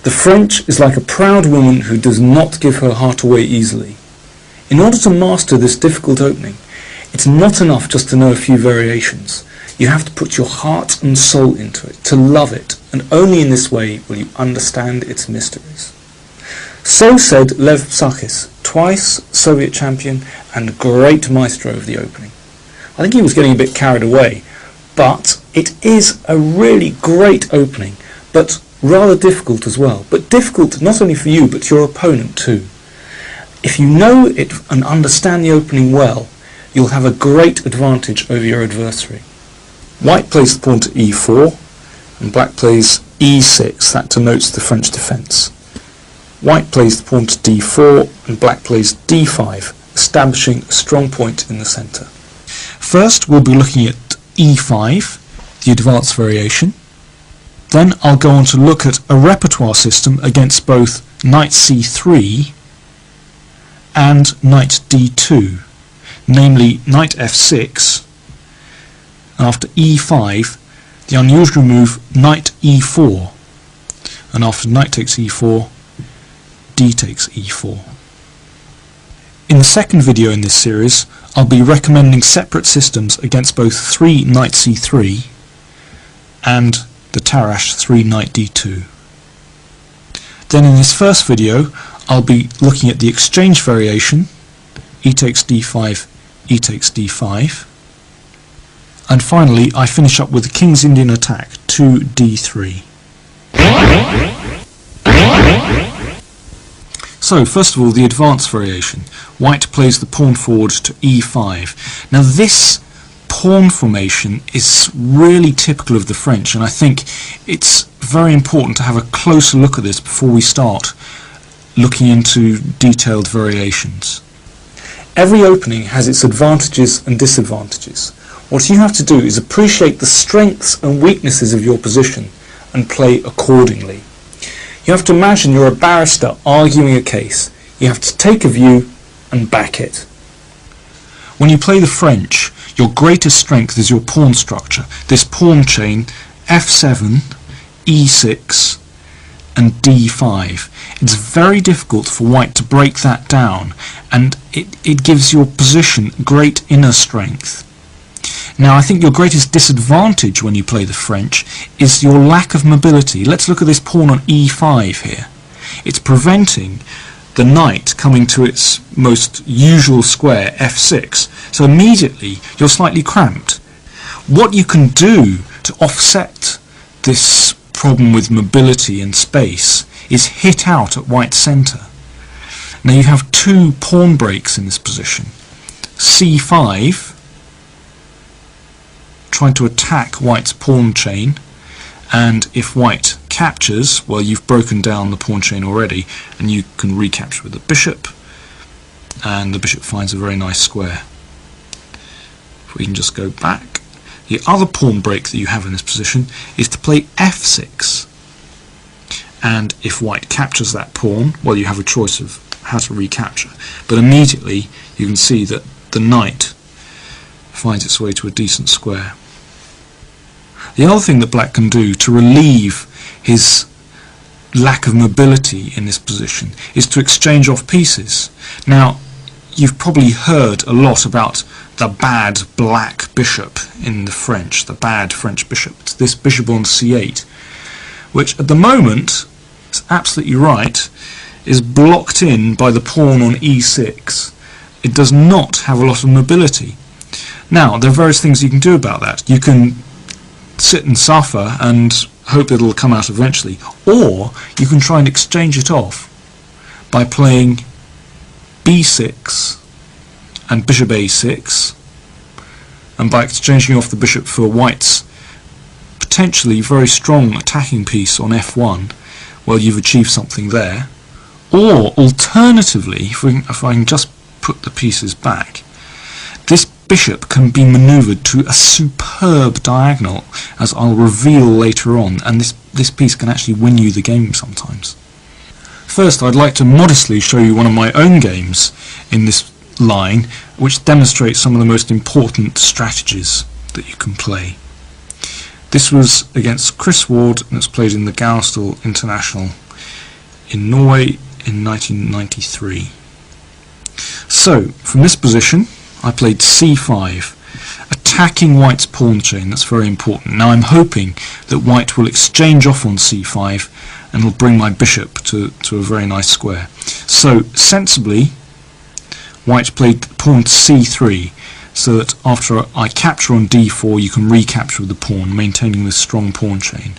The French is like a proud woman who does not give her heart away easily. In order to master this difficult opening, it's not enough just to know a few variations. You have to put your heart and soul into it, to love it, and only in this way will you understand its mysteries. So said Lev Psakis, twice Soviet champion and great maestro of the opening. I think he was getting a bit carried away, but it is a really great opening, but rather difficult as well. But difficult not only for you, but your opponent too. If you know it and understand the opening well, you'll have a great advantage over your adversary. White plays the pawn to e4, and black plays e6, that denotes the French defence. White plays the pawn to d4, and black plays d5, establishing a strong point in the centre. First we'll be looking at e5, the advanced variation. Then I'll go on to look at a repertoire system against both knight c3 and knight d2, namely knight f6, and after e5 the unusual move knight e4, and after knight takes e4, d takes e4. In the second video in this series I'll be recommending separate systems against both 3 knight c3 and the Tarrasch 3 knight d2. Then in this first video I'll be looking at the exchange variation, e takes d5, e takes d5, and finally I finish up with the King's Indian attack, 2 d3. So first of all, the advanced variation. White plays the pawn forward to e5. Now this pawn formation is really typical of the French, and I think it's very important to have a closer look at this before we start looking into detailed variations. Every opening has its advantages and disadvantages. What you have to do is appreciate the strengths and weaknesses of your position and play accordingly. You have to imagine you're a barrister arguing a case. You have to take a view and back it. When you play the French, your greatest strength is your pawn structure, this pawn chain f7, e6 and d5. It's very difficult for white to break that down, and it gives your position great inner strength. Now I think your greatest disadvantage when you play the French is your lack of mobility. Let's look at this pawn on e5 here. It's preventing the knight coming to its most usual square, f6, so immediately you're slightly cramped. What you can do to offset this problem with mobility and space is hit out at white's centre. Now you have 2 pawn breaks in this position. c5, trying to attack white's pawn chain, and if white captures, well, you've broken down the pawn chain already, and you can recapture with the bishop, and the bishop finds a very nice square. If we can just go back, the other pawn break that you have in this position is to play f6, and if white captures that pawn, well, you have a choice of how to recapture, but immediately you can see that the knight finds its way to a decent square. The other thing that black can do to relieve his lack of mobility in this position is to exchange off pieces. Now, you've probably heard a lot about the bad black bishop in the French, the bad French bishop. It's this bishop on c8, which at the moment, it's absolutely right, is blocked in by the pawn on e6. It does not have a lot of mobility. Now, there are various things you can do about that. You can sit and suffer and hope that it'll come out eventually, or you can try and exchange it off by playing b6 and bishop a6, and by exchanging off the bishop for white's potentially very strong attacking piece on f1, well, you've achieved something there. Or alternatively, if I can just put the pieces back, this bishop can be manoeuvred to a superb diagonal, as I'll reveal later on, and this piece can actually win you the game sometimes. First, I'd like to modestly show you one of my own games in this line, which demonstrates some of the most important strategies that you can play. This was against Chris Ward, and it's played in the Gowstal International in Norway in 1993. So, from this position, I played c5, attacking white's pawn chain. That's very important. Now I'm hoping that white will exchange off on c5 and will bring my bishop to a very nice square. So, sensibly, white played pawn to c3, so that after I capture on d4, you can recapture with the pawn, maintaining this strong pawn chain.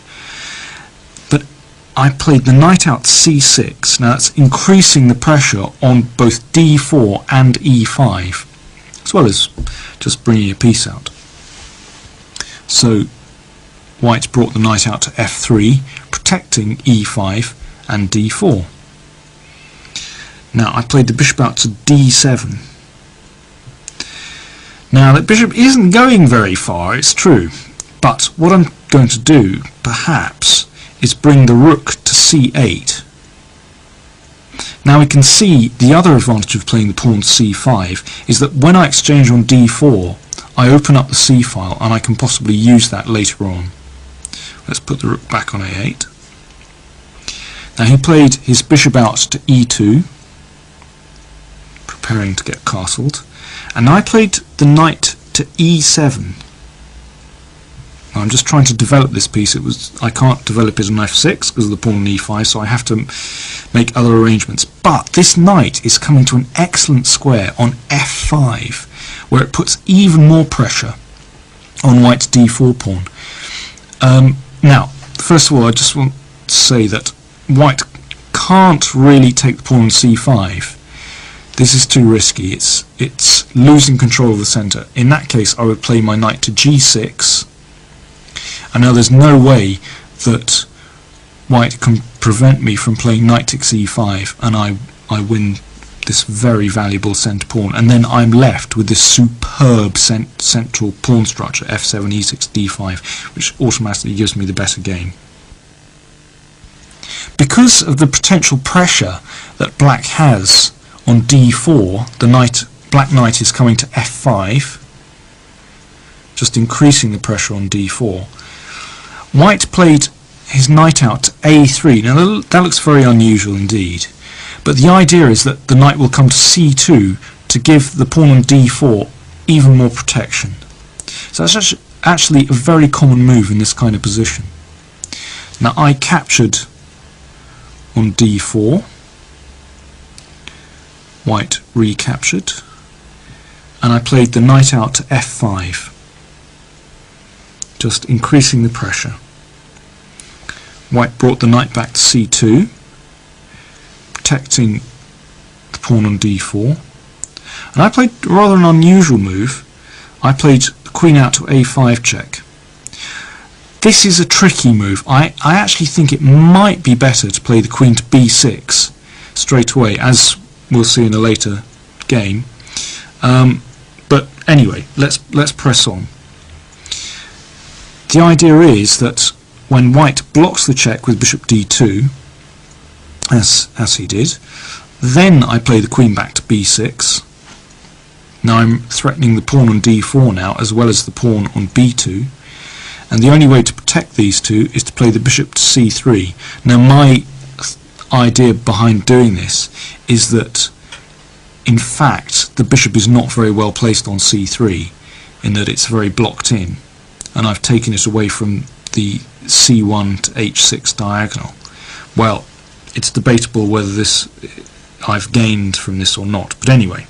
But I played the knight out to c6. Now that's increasing the pressure on both d4 and e5, as well as just bringing a piece out. So white brought the knight out to f3, protecting e5 and d4. Now I played the bishop out to d7. Now that bishop isn't going very far, it's true, but what I'm going to do, perhaps, is bring the rook to c8. Now we can see the other advantage of playing the pawn to c5 is that when I exchange on d4, I open up the c file and I can possibly use that later on. Let's put the rook back on a8. Now he played his bishop out to e2, preparing to get castled, and I played the knight to e7. Now I'm just trying to develop this piece. I can't develop it on f6 because of the pawn on e5, so I have to make other arrangements. But this knight is coming to an excellent square on f5, where it puts even more pressure on white's d4 pawn. Now, first of all, I just want to say that white can't really take the pawn on c5. This is too risky. It's losing control of the centre. In that case, I would play my knight to g6. And now there's no way that white can prevent me from playing knight takes e5, and I win this very valuable centre pawn, and then I'm left with this superb central pawn structure, f7, e6, d5, which automatically gives me the better game. Because of the potential pressure that black has on d4, the black knight is coming to f5, just increasing the pressure on d4. White played his knight out to a3. Now that looks very unusual indeed, but the idea is that the knight will come to c2 to give the pawn on d4 even more protection. So that's actually a very common move in this kind of position. Now I captured on d4, white recaptured, and I played the knight out to f5, just increasing the pressure. White brought the knight back to c2, protecting the pawn on d4, and I played rather an unusual move. I played the queen out to a5 check. This is a tricky move. I actually think it might be better to play the queen to b6 straight away, as we'll see in a later game. But anyway, let's press on. The idea is that when white blocks the check with bishop d2, as he did, then I play the queen back to b6. Now I'm threatening the pawn on d4 now, as well as the pawn on b2, and the only way to protect these two is to play the bishop to c3. Now my idea behind doing this is that in fact the bishop is not very well placed on c3, in that it's very blocked in, and I've taken it away from the c1 to h6 diagonal. Well, it's debatable whether I've gained from this or not, but anyway,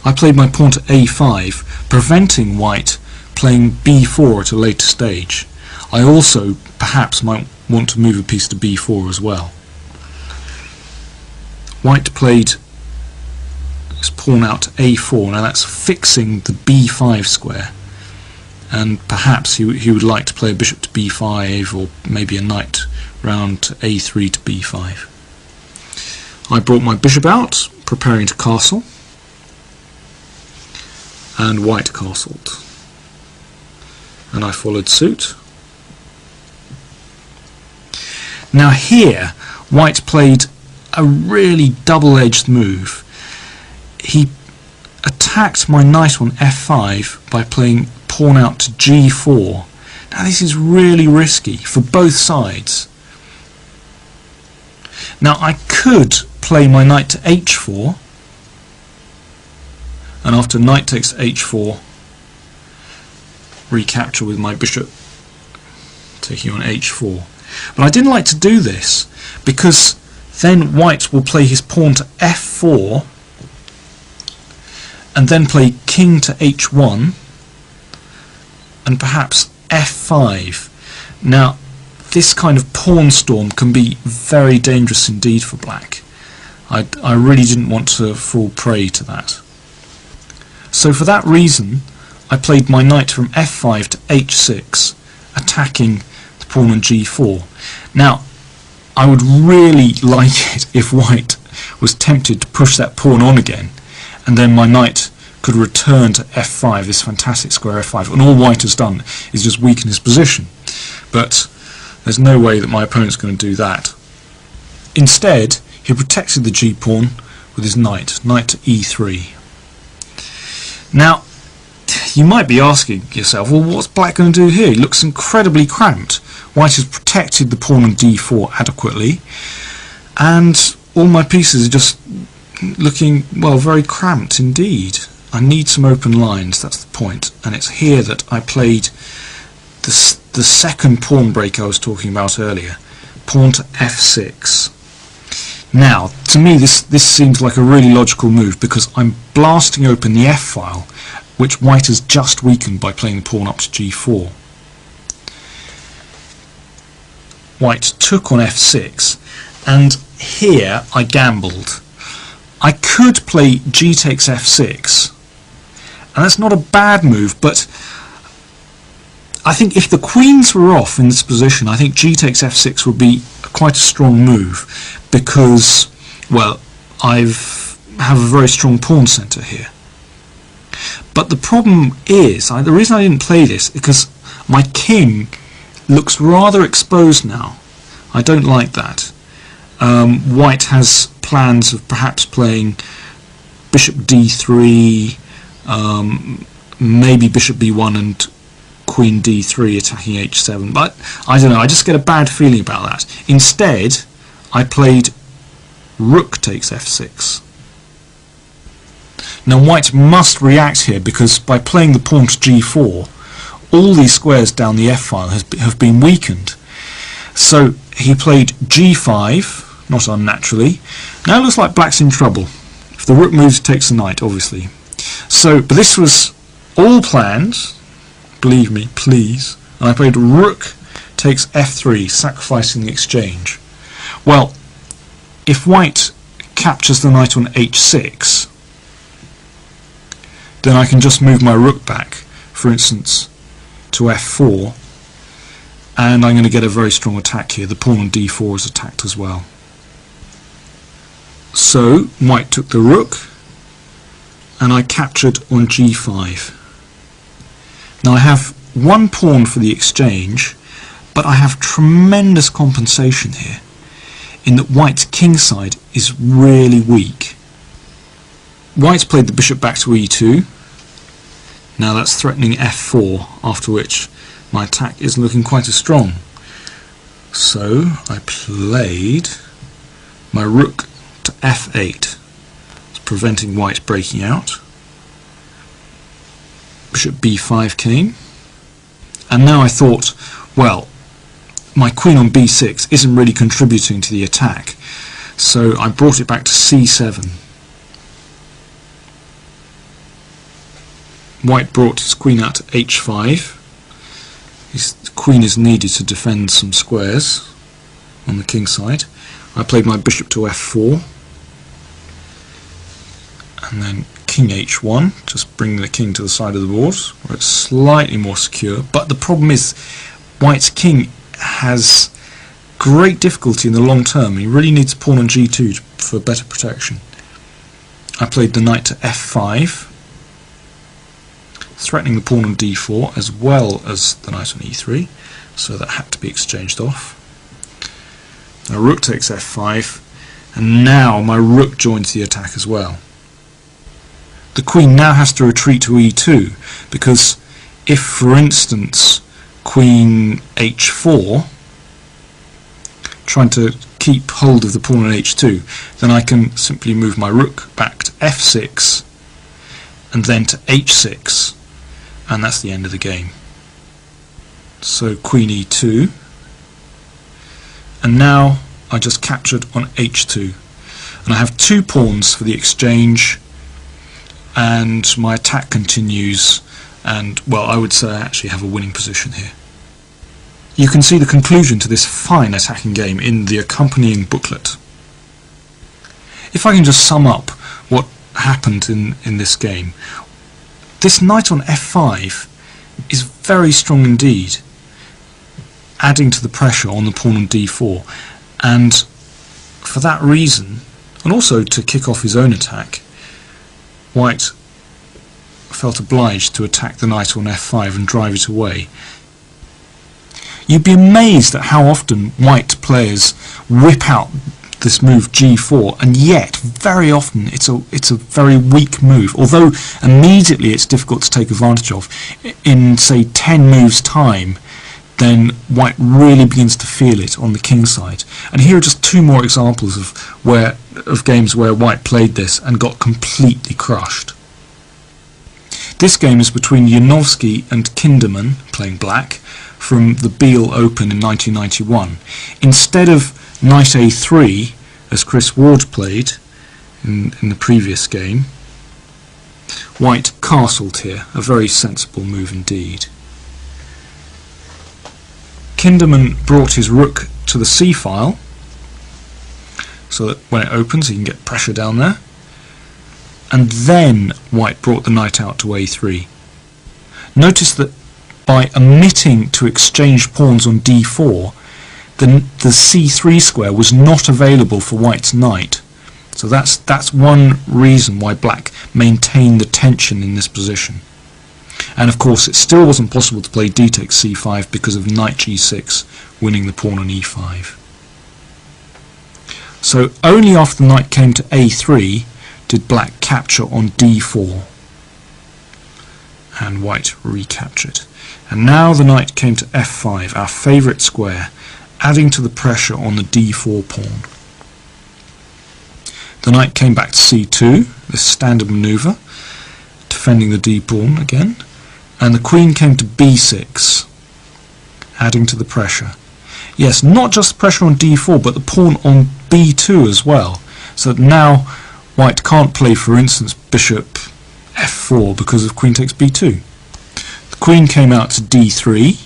I played my pawn to a5, preventing white playing b4 at a later stage. I also perhaps might want to move a piece to b4 as well. White played his pawn out to a4. Now that's fixing the b5 square, and perhaps he would like to play a bishop to b5, or maybe a knight round to a3 to b5. I brought my bishop out, preparing to castle, and white castled, and I followed suit. Now here white played a really double-edged move. He attacked my knight on f5 by playing pawn out to g4. Now this is really risky for both sides. Now I could play my knight to h4, and after knight takes h4, recapture with my bishop taking on h4. But I didn't like to do this because then white will play his pawn to f4 and then play king to h1 and perhaps f5. Now this kind of pawn storm can be very dangerous indeed for black. I really didn't want to fall prey to that. So for that reason I played my knight from f5 to h6, attacking the pawn on g4. Now I would really like it if white was tempted to push that pawn on again, and then my knight could return to f5, this fantastic square f5, and all white has done is just weaken his position. But there's no way that my opponent's going to do that. Instead, he protected the g-pawn with his knight to e3. Now, you might be asking yourself, well, what's black going to do here? He looks incredibly cramped. White has protected the pawn on d4 adequately, and all my pieces are just looking, well, very cramped indeed. I need some open lines, that's the point, and it's here that I played the second pawn break I was talking about earlier, pawn to f6. Now, to me this seems like a really logical move because I'm blasting open the f-file, which white has just weakened by playing the pawn up to g4. White took on f6, and here I gambled. I could play g takes f6, and that's not a bad move, but I think if the queens were off in this position, I think g takes f6 would be quite a strong move, because, well, I have a very strong pawn centre here. But the problem is, the reason I didn't play this is because my king looks rather exposed now. I don't like that. White has plans of perhaps playing bishop d3, maybe bishop b1 and queen d3 attacking h7, but I don't know, I just get a bad feeling about that. Instead, I played rook takes f6. Now white must react here because by playing the pawn to g4, all these squares down the f-file have been weakened. So he played g5, not unnaturally. Now it looks like black's in trouble. If the rook moves, it takes the knight, obviously. So, but this was all planned, believe me, please. And I played rook takes f3, sacrificing the exchange. Well, if white captures the knight on h6, then I can just move my rook back, for instance, to f4, and I'm going to get a very strong attack here. The pawn on d4 is attacked as well. So white took the rook, and I captured on g5. Now I have one pawn for the exchange, but I have tremendous compensation here, in that white's king side is really weak. White's played the bishop back to e2. Now that's threatening f4, after which my attack is looking quite as strong. So I played my rook to f8. It's preventing white breaking out. Bishop b5 came. And now I thought, well, my queen on b6 isn't really contributing to the attack, so I brought it back to c7. White brought his queen out to h5. His queen is needed to defend some squares on the king side. I played my bishop to f4, and then king h1, just bring the king to the side of the board where it's slightly more secure. But the problem is white's king has great difficulty in the long term. He really needs a pawn on g2 for better protection. I played the knight to f5, threatening the pawn on d4 as well as the knight on e3, so that had to be exchanged off. Now rook takes f5, and now my rook joins the attack as well. The queen now has to retreat to e2, because if, for instance, queen h4, trying to keep hold of the pawn on h2, then I can simply move my rook back to f6 and then to h6, and that's the end of the game. So queen e2, and now I just captured on h2, and I have 2 pawns for the exchange, and my attack continues, and well, I would say I actually have a winning position here. You can see the conclusion to this fine attacking game in the accompanying booklet. If I can just sum up what happened in this game, this knight on f5 is very strong indeed, adding to the pressure on the pawn on d4, and for that reason, and also to kick off his own attack, White felt obliged to attack the knight on f5 and drive it away. You'd be amazed at how often White players whip out this move g4, and yet very often it's a very weak move, although immediately it's difficult to take advantage of. In say 10 moves time, then White really begins to feel it on the king side. And here are just 2 more examples of games where White played this and got completely crushed. This game is between Janowski and Kinderman, playing black, from the Beale Open in 1991. Instead of knight a3, as Chris Ward played in the previous game, White castled here, a very sensible move indeed. Kinderman brought his rook to the c-file, so that when it opens he can get pressure down there, and then White brought the knight out to a3. Notice that by omitting to exchange pawns on d4, the c3 square was not available for White's knight. So that's one reason why Black maintained the tension in this position. And of course it still wasn't possible to play d takes c5 because of knight g6 winning the pawn on e5. So only after the knight came to a3 did Black capture on d4, and White recaptured. And now the knight came to f5, our favourite square, adding to the pressure on the d4 pawn. The knight came back to c2, this standard manoeuvre, defending the d pawn again, and the queen came to b6, adding to the pressure. Yes, not just the pressure on d4, but the pawn on b2 as well, so that now White can't play, for instance, bishop f4 because of queen takes b2. The queen came out to d3,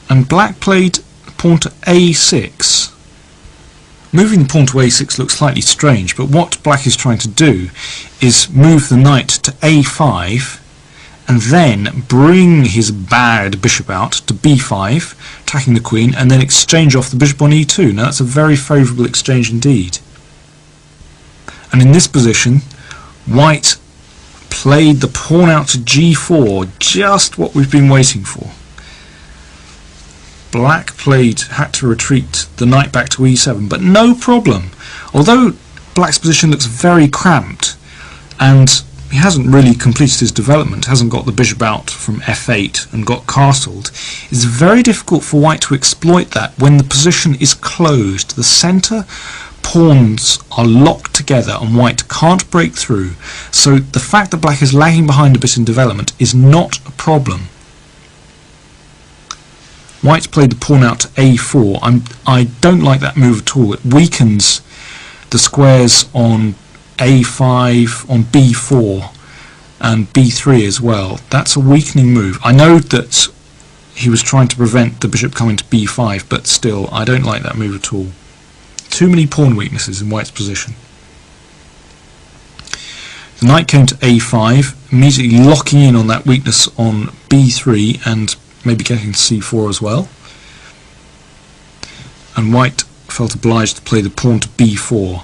and Black played pawn to a6. Moving the pawn to a6 looks slightly strange, but what Black is trying to do is move the knight to a5 and then bring his bad bishop out to b5, attacking the queen, and then exchange off the bishop on e2. Now that's a very favourable exchange indeed. And in this position, White played the pawn out to g4, just what we've been waiting for. Black had to retreat the knight back to e7, but no problem. Although Black's position looks very cramped, and he hasn't really completed his development, hasn't got the bishop out from f8 and got castled, it's very difficult for White to exploit that when the position is closed. The centre pawns are locked together and White can't break through, so the fact that Black is lagging behind a bit in development is not a problem. White played the pawn out to a4. I don't like that move at all. It weakens the squares on a5, on b4 and b3 as well. That's a weakening move. I know that he was trying to prevent the bishop coming to b5, but still, I don't like that move at all. Too many pawn weaknesses in White's position. The knight came to a5, immediately locking in on that weakness on b3 and maybe getting to c4 as well. And White felt obliged to play the pawn to b4,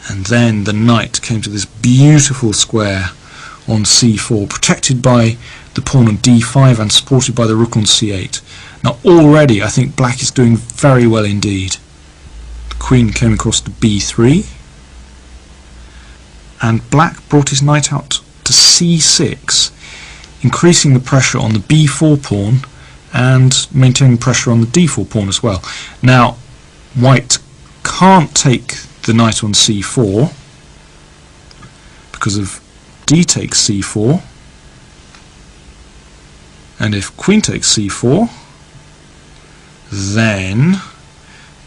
and then the knight came to this beautiful square on c4, protected by the pawn on d5 and supported by the rook on c8. Now already I think Black is doing very well indeed. The queen came across to b3, and Black brought his knight out to c6, increasing the pressure on the b4 pawn and maintaining pressure on the d4 pawn as well. Now White can't take the knight on c4 because of d takes c4, and if queen takes c4, then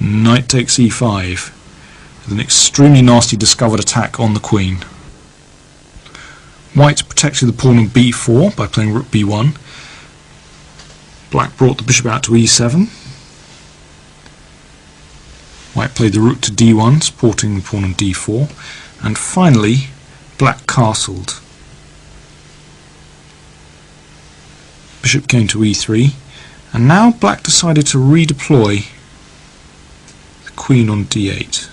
knight takes e5 with an extremely nasty discovered attack on the queen. White protected the pawn on b4 by playing rook b1. Black brought the bishop out to e7. White played the rook to d1, supporting the pawn on d4. And finally, black castled. Bishop came to e3. And now black decided to redeploy the queen on d8.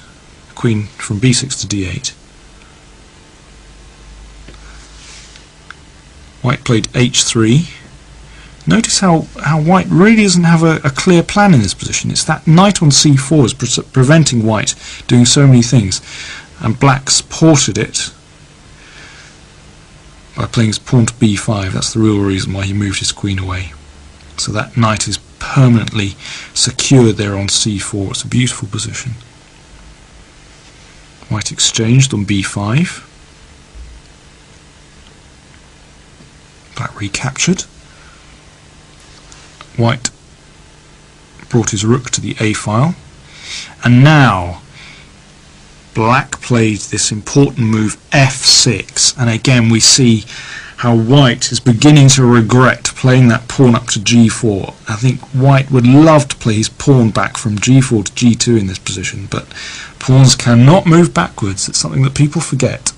The queen from b6 to d8. White played h3. Notice how white really doesn't have a clear plan in this position. It's that knight on c4 is preventing white doing so many things, and black supported it by playing his pawn to b5. That's the real reason why he moved his queen away. So that knight is permanently secured there on c4. It's a beautiful position. White exchanged on b5. Black recaptured. White brought his rook to the a file, and now black played this important move f6, and again we see how white is beginning to regret playing that pawn up to g4. I think white would love to play his pawn back from g4 to g2 in this position, but pawns cannot move backwards. It's something that people forget.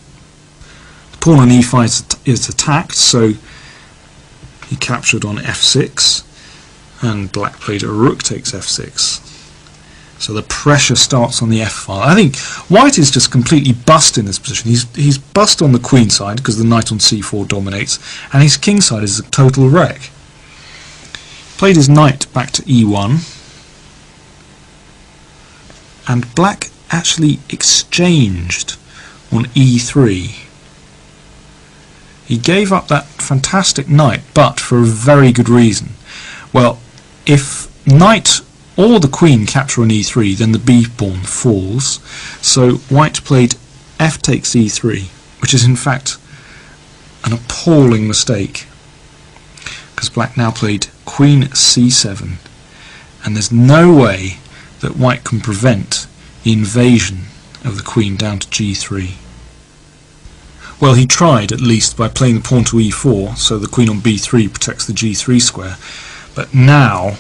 The pawn on e5 is attacked, so he captured on f6, and black played a rook takes f6. So the pressure starts on the f-file. I think white is just completely bust in this position. He's bust on the queen side because the knight on c4 dominates, and his king side is a total wreck. Played his knight back to e1, and black actually exchanged on e3. He gave up that fantastic knight, but for a very good reason. Well, if knight or the queen capture on e3, then the b pawn falls. So white played f takes e3, which is in fact an appalling mistake, because black now played queen c7, and there's no way that white can prevent the invasion of the queen down to g3. Well, he tried at least by playing the pawn to e4, so the queen on b3 protects the g3 square. But now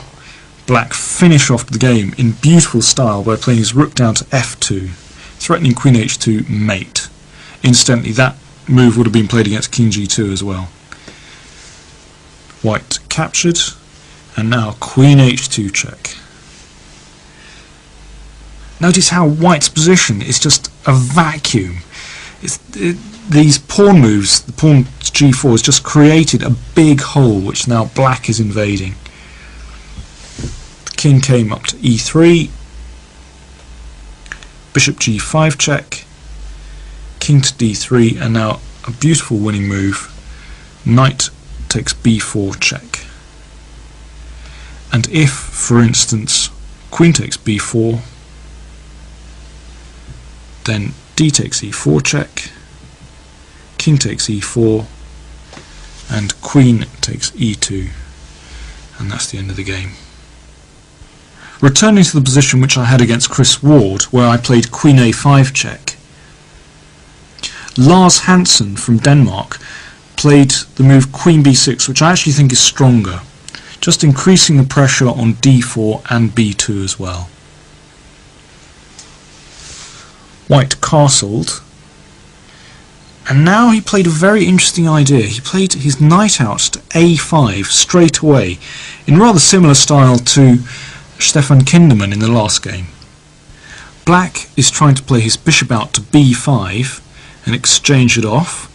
black finish off the game in beautiful style by playing his rook down to f2, threatening queen h2 mate. Incidentally, that move would have been played against king g2 as well. White captured, and now queen h2 check. Notice how white's position is just a vacuum. These pawn moves, the pawn to g4 has just created a big hole which now black is invading. The king came up to e3, bishop g5 check, king to d3, and now a beautiful winning move, knight takes b4 check. And if, for instance, queen takes b4, then d takes e4 check, king takes e4, and queen takes e2, and that's the end of the game. Returning to the position which I had against Chris Ward, where I played queen a5 check, Lars Hansen from Denmark played the move queen b6, which I actually think is stronger, just increasing the pressure on d4 and b2 as well. White castled, and now he played a very interesting idea. He played his knight out to a5 straight away, in rather similar style to Stefan Kinderman in the last game. Black is trying to play his bishop out to b5 and exchange it off,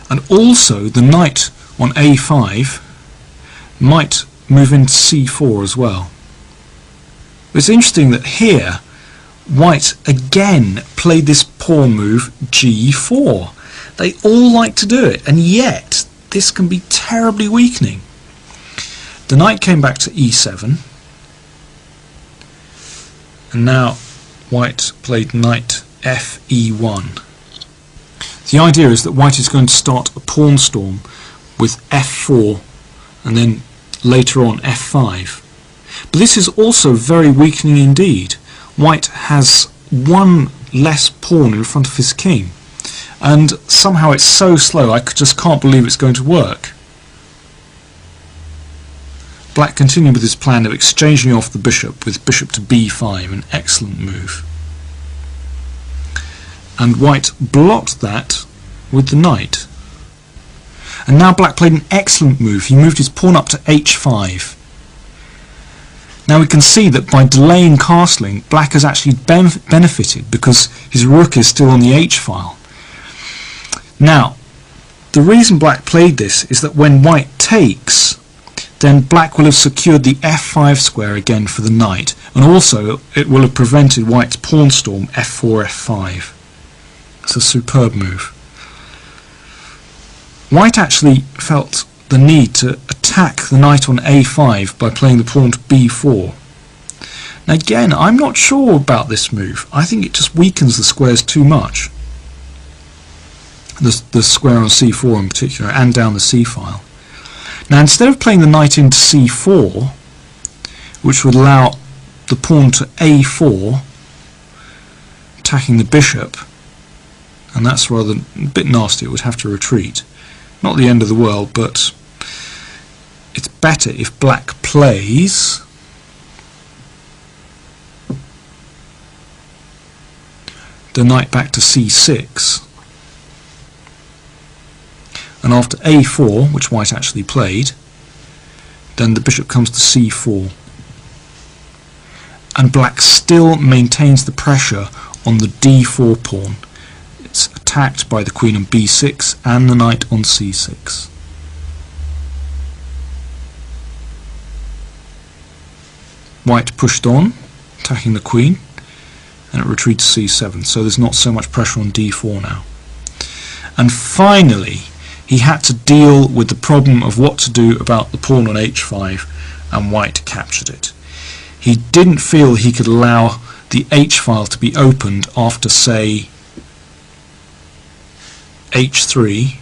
and also the knight on a5 might move into c4 as well. It's interesting that here white again played this pawn move g4. They all like to do it, and yet this can be terribly weakening. The knight came back to e7. And now white played knight fe1. The idea is that white is going to start a pawn storm with f4 and then later on f5. But this is also very weakening indeed. White has one less pawn in front of his king, and somehow it's so slow I just can't believe it's going to work. Black continued with his plan of exchanging off the bishop with bishop to b5, an excellent move. And white blocked that with the knight. And now black played an excellent move. He moved his pawn up to h5. Now we can see that by delaying castling, black has actually benefited because his rook is still on the h-file. Now, the reason black played this is that when white takes, then black will have secured the f5 square again for the knight, and also it will have prevented white's pawn storm f4, f5. It's a superb move. White actually felt the need to attack the knight on a5 by playing the pawn to b4. Now again, I'm not sure about this move. I think it just weakens the squares too much. The square on c4 in particular, and down the c-file. Now instead of playing the knight into c4, which would allow the pawn to a4, attacking the bishop, and that's rather a bit nasty, it would have to retreat. Not the end of the world, but it's better if black plays the knight back to c6, and after a4, which white actually played, then the bishop comes to c4, and black still maintains the pressure on the d4 pawn. It's attacked by the queen on b6 and the knight on c6. White pushed on, attacking the queen, and it retreats to c7, so there's not so much pressure on d4 now. And finally, he had to deal with the problem of what to do about the pawn on h5, and white captured it. He didn't feel he could allow the h-file to be opened after, say, h3,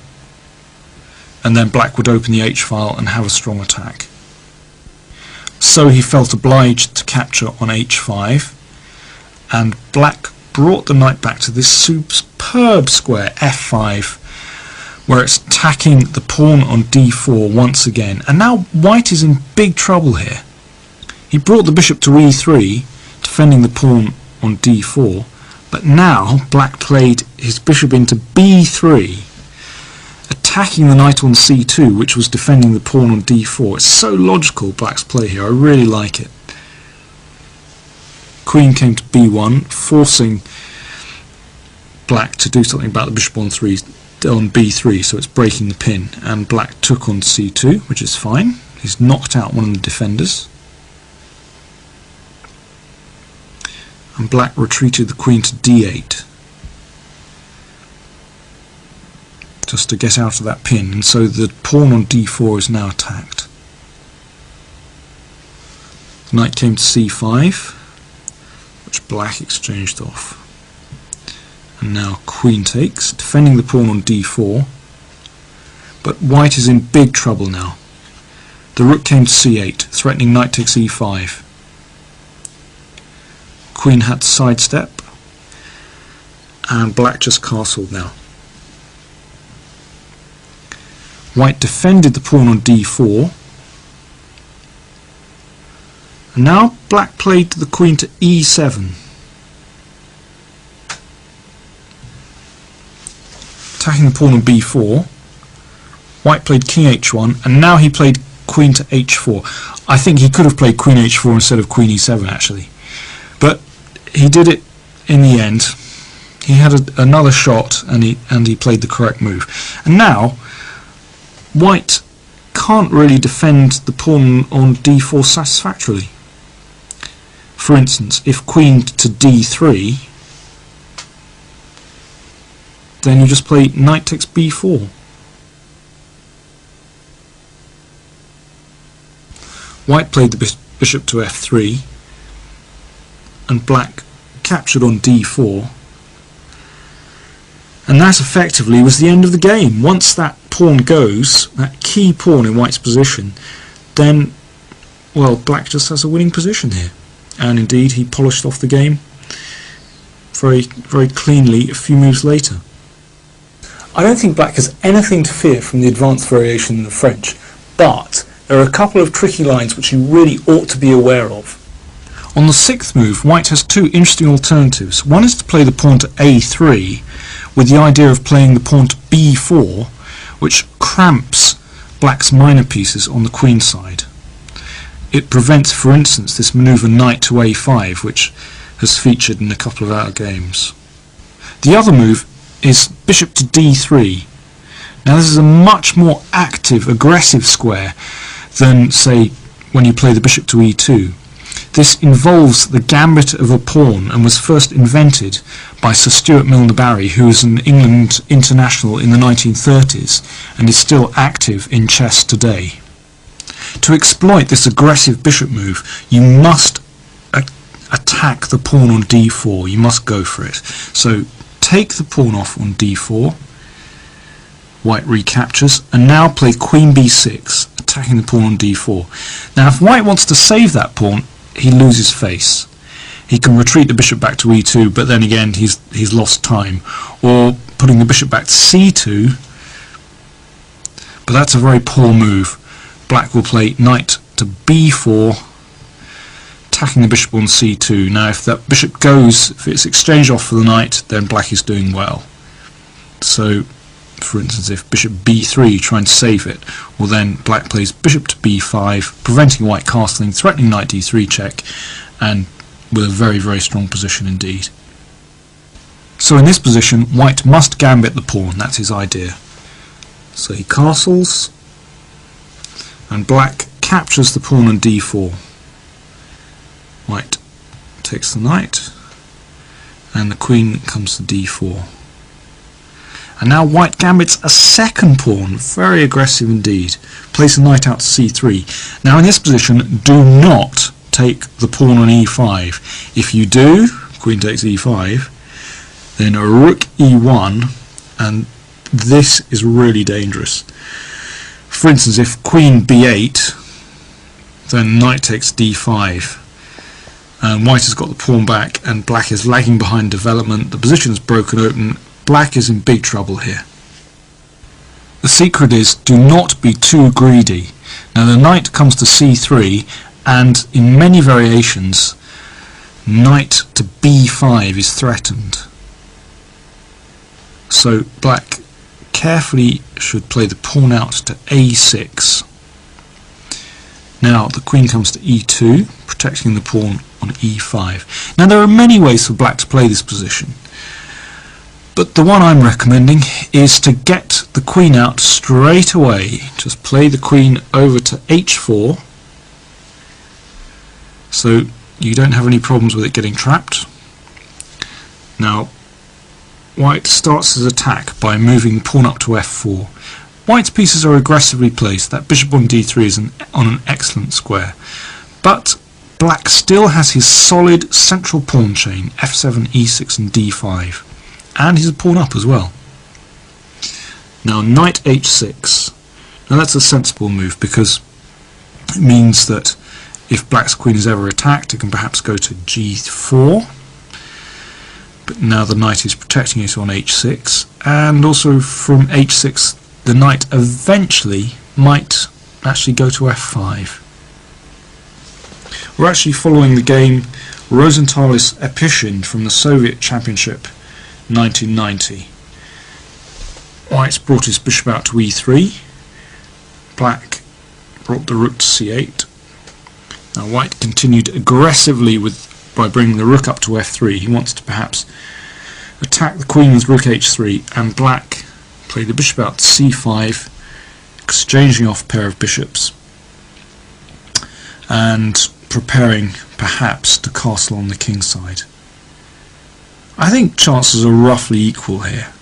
and then black would open the h-file and have a strong attack. So he felt obliged to capture on h5, and black brought the knight back to this superb square f5, where it's attacking the pawn on d4 once again. And now white is in big trouble here. He brought the bishop to e3, defending the pawn on d4, but now black played his bishop into b3, attacking the knight on c2, which was defending the pawn on d4. It's so logical, black's play here. I really like it. Queen came to b1, forcing black to do something about the bishop on b3, so it's breaking the pin, and black took on c2, which is fine. He's knocked out one of the defenders, and black retreated the queen to d8 just to get out of that pin, and so the pawn on d4 is now attacked. The knight came to c5, which black exchanged off. And now queen takes, defending the pawn on d4, but white is in big trouble now. The rook came to c8, threatening knight takes e5. Queen had to sidestep, and black just castled now. White defended the pawn on d4, and now black played the queen to e7. Attacking the pawn on b4, white played king h1, and now he played queen to h4. I think he could have played queen h4 instead of queen e7 actually, but he did it in the end. He had another shot, and he played the correct move. And now white can't really defend the pawn on d4 satisfactorily. For instance, if queen to d3, then you just play knight takes b4. White played the bishop to f3, and black captured on d4, and that effectively was the end of the game. Once that pawn goes, that key pawn in white's position, then, well, black just has a winning position here. And indeed, he polished off the game very, very cleanly a few moves later. I don't think black has anything to fear from the advanced variation in the French, but there are a couple of tricky lines which you really ought to be aware of. On the sixth move, white has two interesting alternatives. One is to play the pawn to a3, with the idea of playing the pawn to b4, which cramps black's minor pieces on the queen side. It prevents, for instance, this manoeuvre knight to a5, which has featured in a couple of our games. The other move is bishop to d3. Now this is a much more active, aggressive square than, say, when you play the bishop to e2. This involves the gambit of a pawn and was first invented by Sir Stuart Milner-Barry, who was an England international in the 1930s and is still active in chess today. To exploit this aggressive bishop move, you must attack the pawn on d4. You must go for it. So take the pawn off on d4, white recaptures, and now play queen b6, attacking the pawn on d4. Now if white wants to save that pawn, he loses face. He can retreat the bishop back to e2, but then again he's lost time, or putting the bishop back to c2, but that's a very poor move. Black will play knight to b4, attacking the bishop on c2. Now if that bishop goes, if it's exchanged off for the knight, then black is doing well. So for instance, if bishop b3, trying to save it, well then black plays bishop to b5, preventing white castling, threatening knight d3 check, and with a very, very strong position indeed. So in this position, white must gambit the pawn. That's his idea. So he castles, and black captures the pawn on d4. White takes the knight, and the queen comes to d4. And now white gambits a second pawn, very aggressive indeed. Place a knight out to c3. Now in this position, do not take the pawn on e5. If you do, queen takes e5, then a rook e1, and this is really dangerous. For instance, if queen b8, then knight takes d5. And white has got the pawn back, and black is lagging behind development. The position is broken open. Black is in big trouble here. The secret is, do not be too greedy. Now the knight comes to c3, and in many variations, knight to b5 is threatened. So black carefully should play the pawn out to a6. Now the queen comes to e2, protecting the pawn on e5. Now there are many ways for black to play this position, but the one I'm recommending is to get the queen out straight away. Just play the queen over to h4, so you don't have any problems with it getting trapped. Now white starts his attack by moving the pawn up to f4. White's pieces are aggressively placed. That bishop on d3 is on an excellent square, but black still has his solid central pawn chain, f7, e6 and d5, and he's a pawn up as well. Now knight h6. Now that's a sensible move, because it means that if black's queen is ever attacked, it can perhaps go to g4, but now the knight is protecting it on h6, and also from h6 the knight eventually might actually go to f5. We're actually following the game Rosenthalis Epichin from the Soviet Championship 1990. White's brought his bishop out to e3, black brought the rook to c8. Now white continued aggressively by bringing the rook up to f3. He wants to perhaps attack the queen with rook h3, and black played the bishop out to c5, exchanging off a pair of bishops and preparing perhaps to castle on the king side. I think chances are roughly equal here.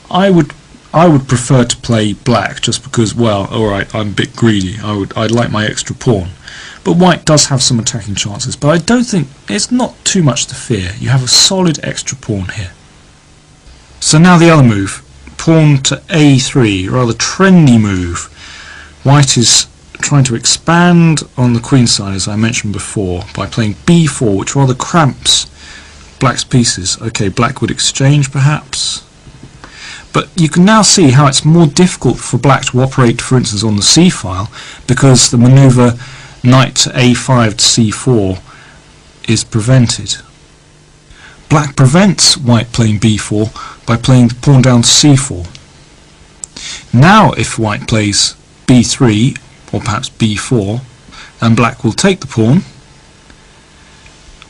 I would I would prefer to play black just because, well, alright, I'm a bit greedy. I'd like my extra pawn. But white does have some attacking chances, but I don't think it's not too much to fear. You have a solid extra pawn here. So now the other move, pawn to a3, rather trendy move. White is trying to expand on the queen side, as I mentioned before, by playing b4, which rather cramps black's pieces. Okay, black would exchange perhaps, but you can now see how it's more difficult for black to operate, for instance, on the c file, because the maneuver knight to a5 to c4 is prevented. Black prevents white playing b4 by playing the pawn down to c4. Now if white plays b3 or perhaps b4, then black will take the pawn,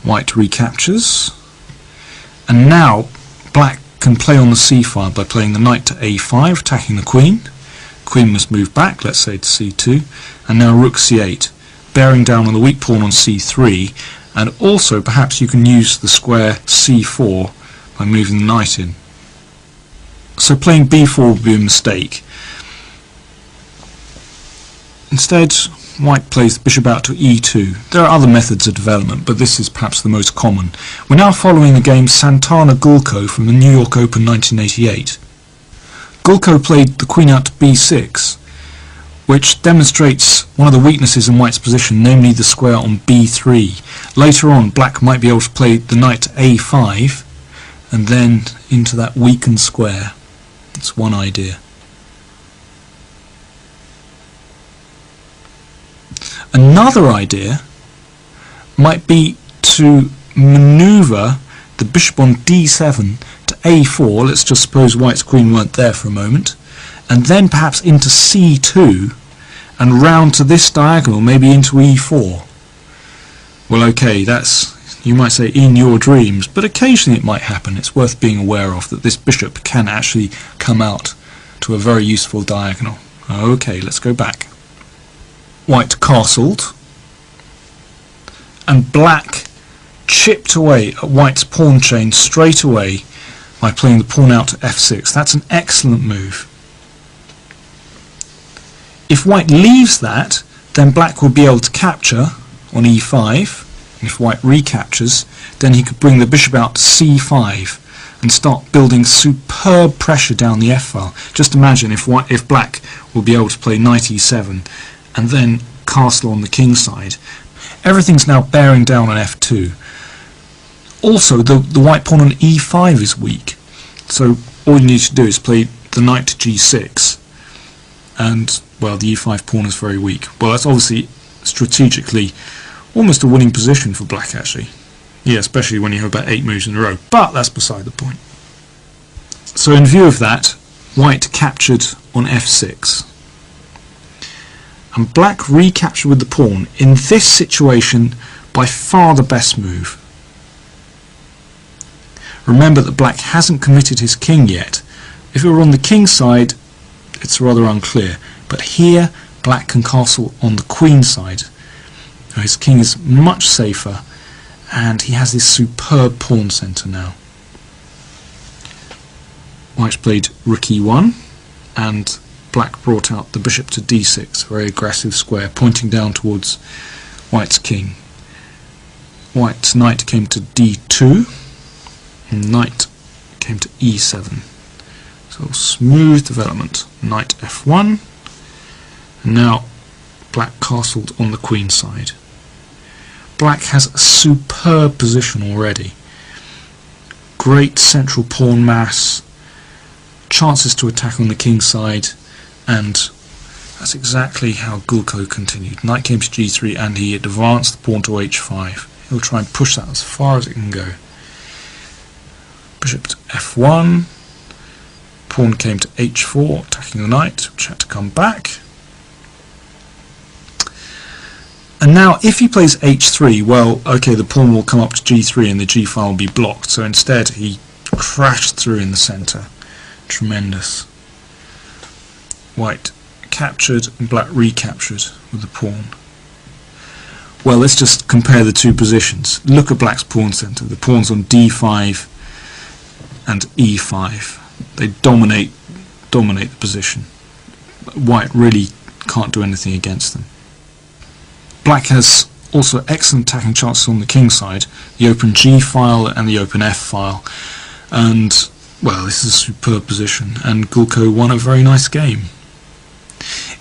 white recaptures, and now black can play on the c file by playing the knight to a5, attacking the queen. Queen must move back, let's say to c2, and now rook c8, bearing down on the weak pawn on c3, and also perhaps you can use the square c4 by moving the knight in. So playing b4 would be a mistake. Instead, white plays the bishop out to e2. There are other methods of development, but this is perhaps the most common. We're now following the game Santana-Gulko from the New York Open 1988. Gulko played the queen out to b6, which demonstrates one of the weaknesses in white's position, namely the square on b3. Later on, black might be able to play the knight to a5, and then into that weakened square. That's one idea. Another idea might be to maneuver the bishop on d7 to a4, let's just suppose white's queen weren't there for a moment, and then perhaps into c2 and round to this diagonal, maybe into e4. Well, okay, that's, you might say, in your dreams, but occasionally it might happen. It's worth being aware of that this bishop can actually come out to a very useful diagonal. Okay, let's go back. White castled, and black chipped away at white's pawn chain straight away by playing the pawn out to f6. That's an excellent move. If white leaves that, then black will be able to capture on e5, and if white recaptures, then he could bring the bishop out to c5 and start building superb pressure down the f-file. Just imagine if black will be able to play knight e7 and then castle on the king side. Everything's now bearing down on f2. Also, the white pawn on e5 is weak, so all you need to do is play the knight to g6, and, well, the e5 pawn is very weak. Well, that's obviously strategically almost a winning position for black, actually. Yeah, especially when you have about 8 moves in a row, but that's beside the point. So in view of that, white captured on f6. And black recaptured with the pawn. In this situation, by far the best move. Remember that black hasn't committed his king yet. If it were on the king side, it's rather unclear. But here, black can castle on the queen side. Now, his king is much safer, and he has this superb pawn centre now. White's played rook e1, and black brought out the bishop to d6, very aggressive square, pointing down towards white's king. White's knight came to d2, and knight came to e7. So smooth development. Knight f1, and now black castled on the queen side. Black has a superb position already. Great central pawn mass, chances to attack on the king side, and that's exactly how Gulko continued. Knight came to g3 and he advanced the pawn to h5. He'll try and push that as far as it can go. Bishop to f1, pawn came to h4, attacking the knight, which had to come back. And now if he plays h3, well, okay, the pawn will come up to g3 and the g file will be blocked, so instead he crashed through in the centre. Tremendous. White captured and black recaptured with the pawn. Well, let's just compare the two positions. Look at black's pawn centre. The pawn's on d5 and e5. They dominate dominate the position. White really can't do anything against them. Black has also excellent attacking chances on the king side, the open G file and the open F file, and well, this is a superb position, and Gulko won a very nice game.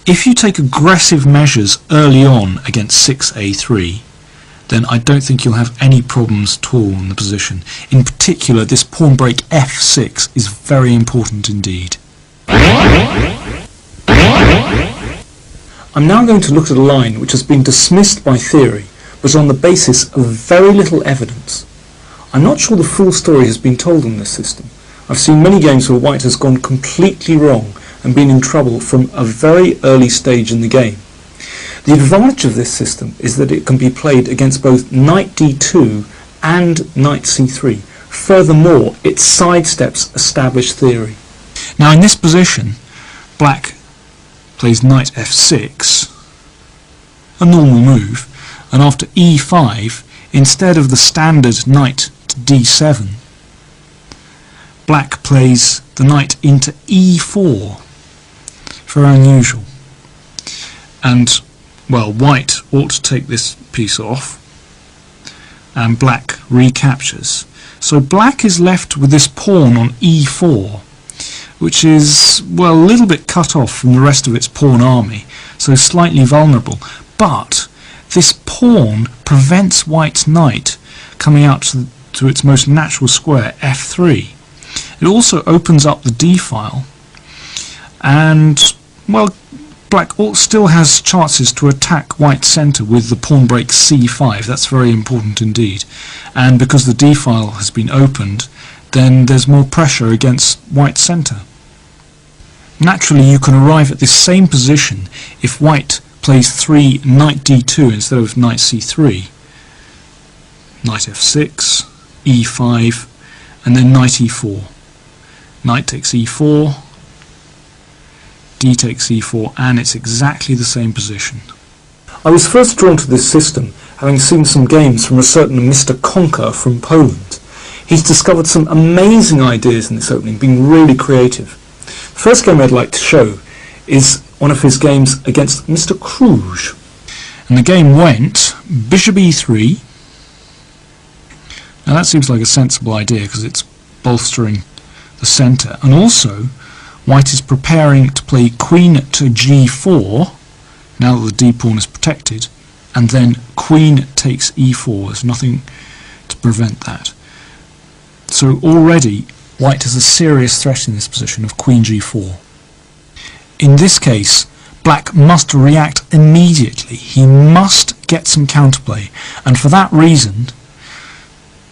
If you take aggressive measures early on against 6a3, then I don't think you'll have any problems at all in the position. In particular, this pawn break f6 is very important indeed. I'm now going to look at a line which has been dismissed by theory, but on the basis of very little evidence. I'm not sure the full story has been told on this system. I've seen many games where white has gone completely wrong and been in trouble from a very early stage in the game. The advantage of this system is that it can be played against both knight d2 and knight c3. Furthermore, it sidesteps established theory. Now in this position, black plays knight f6, a normal move, and after e5, instead of the standard knight to d7, black plays the knight into e4. Very unusual. And, well, white ought to take this piece off, and black recaptures. So black is left with this pawn on e4, which is, well, a little bit cut off from the rest of its pawn army, so slightly vulnerable. But this pawn prevents white's knight coming out to its most natural square, f3. It also opens up the d file, and, well, black still has chances to attack white's centre with the pawn break c5. That's very important indeed. And because the d file has been opened, then there's more pressure against white's centre. Naturally, you can arrive at this same position if white plays 3 knight d2 instead of knight c3. Knight f6, e5, and then knight e4. Knight takes e4, d takes e4, and it's exactly the same position. I was first drawn to this system having seen some games from a certain Mr. Conker from Poland. He's discovered some amazing ideas in this opening, being really creative. The first game I'd like to show is one of his games against Mr. Kruj. And the game went bishop e3. Now that seems like a sensible idea because it's bolstering the centre, and also white is preparing to play queen to g4 now that the d pawn is protected, and then queen takes e4. There's nothing to prevent that. So already white has a serious threat in this position of queen g4. In this case, black must react immediately. He must get some counterplay, and for that reason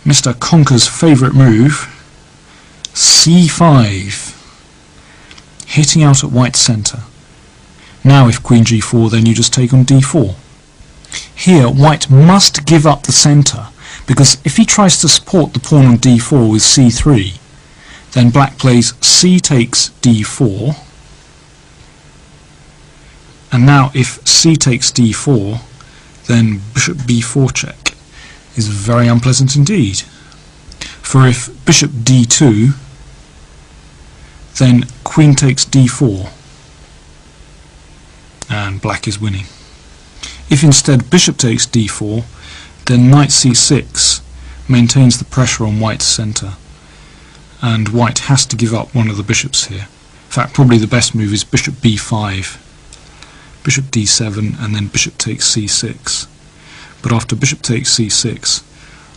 Mr. Conker's favourite move, c5, hitting out at white's centre. Now if queen g4, then you just take on d4. Here white must give up the centre, because if he tries to support the pawn on d4 with c3, then black plays c takes d4, and now if c takes d4, then bishop b4 check is very unpleasant indeed. For if bishop d2, then queen takes d4, and black is winning. If instead bishop takes d4, then knight c6 maintains the pressure on white's centre, and white has to give up one of the bishops here. In fact, probably the best move is bishop b5, bishop d7, and then bishop takes c6. But after bishop takes c6,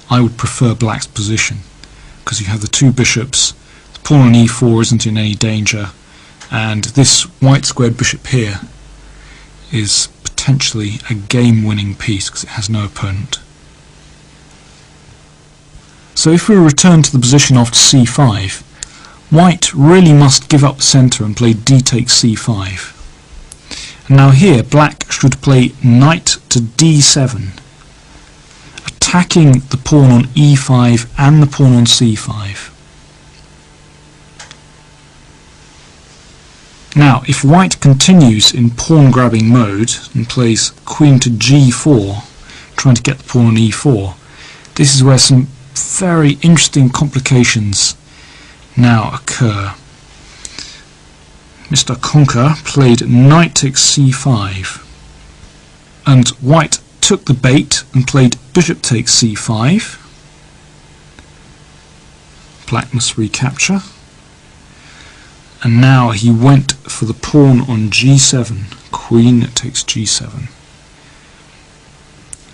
I would prefer black's position, because you have the two bishops, the pawn on e4 isn't in any danger, and this white squared bishop here is potentially a game-winning piece because it has no opponent. So if we return to the position after c5, white really must give up the centre and play d takes c5. And now here black should play knight to d7, attacking the pawn on e5 and the pawn on c5. Now if white continues in pawn grabbing mode and plays queen to g4, trying to get the pawn on e4, this is where some very interesting complications now occur. Mr. Conquer played knight takes c5, and white took the bait and played bishop takes c5. Black must recapture, and now he went for the pawn on g7. Queen takes g7.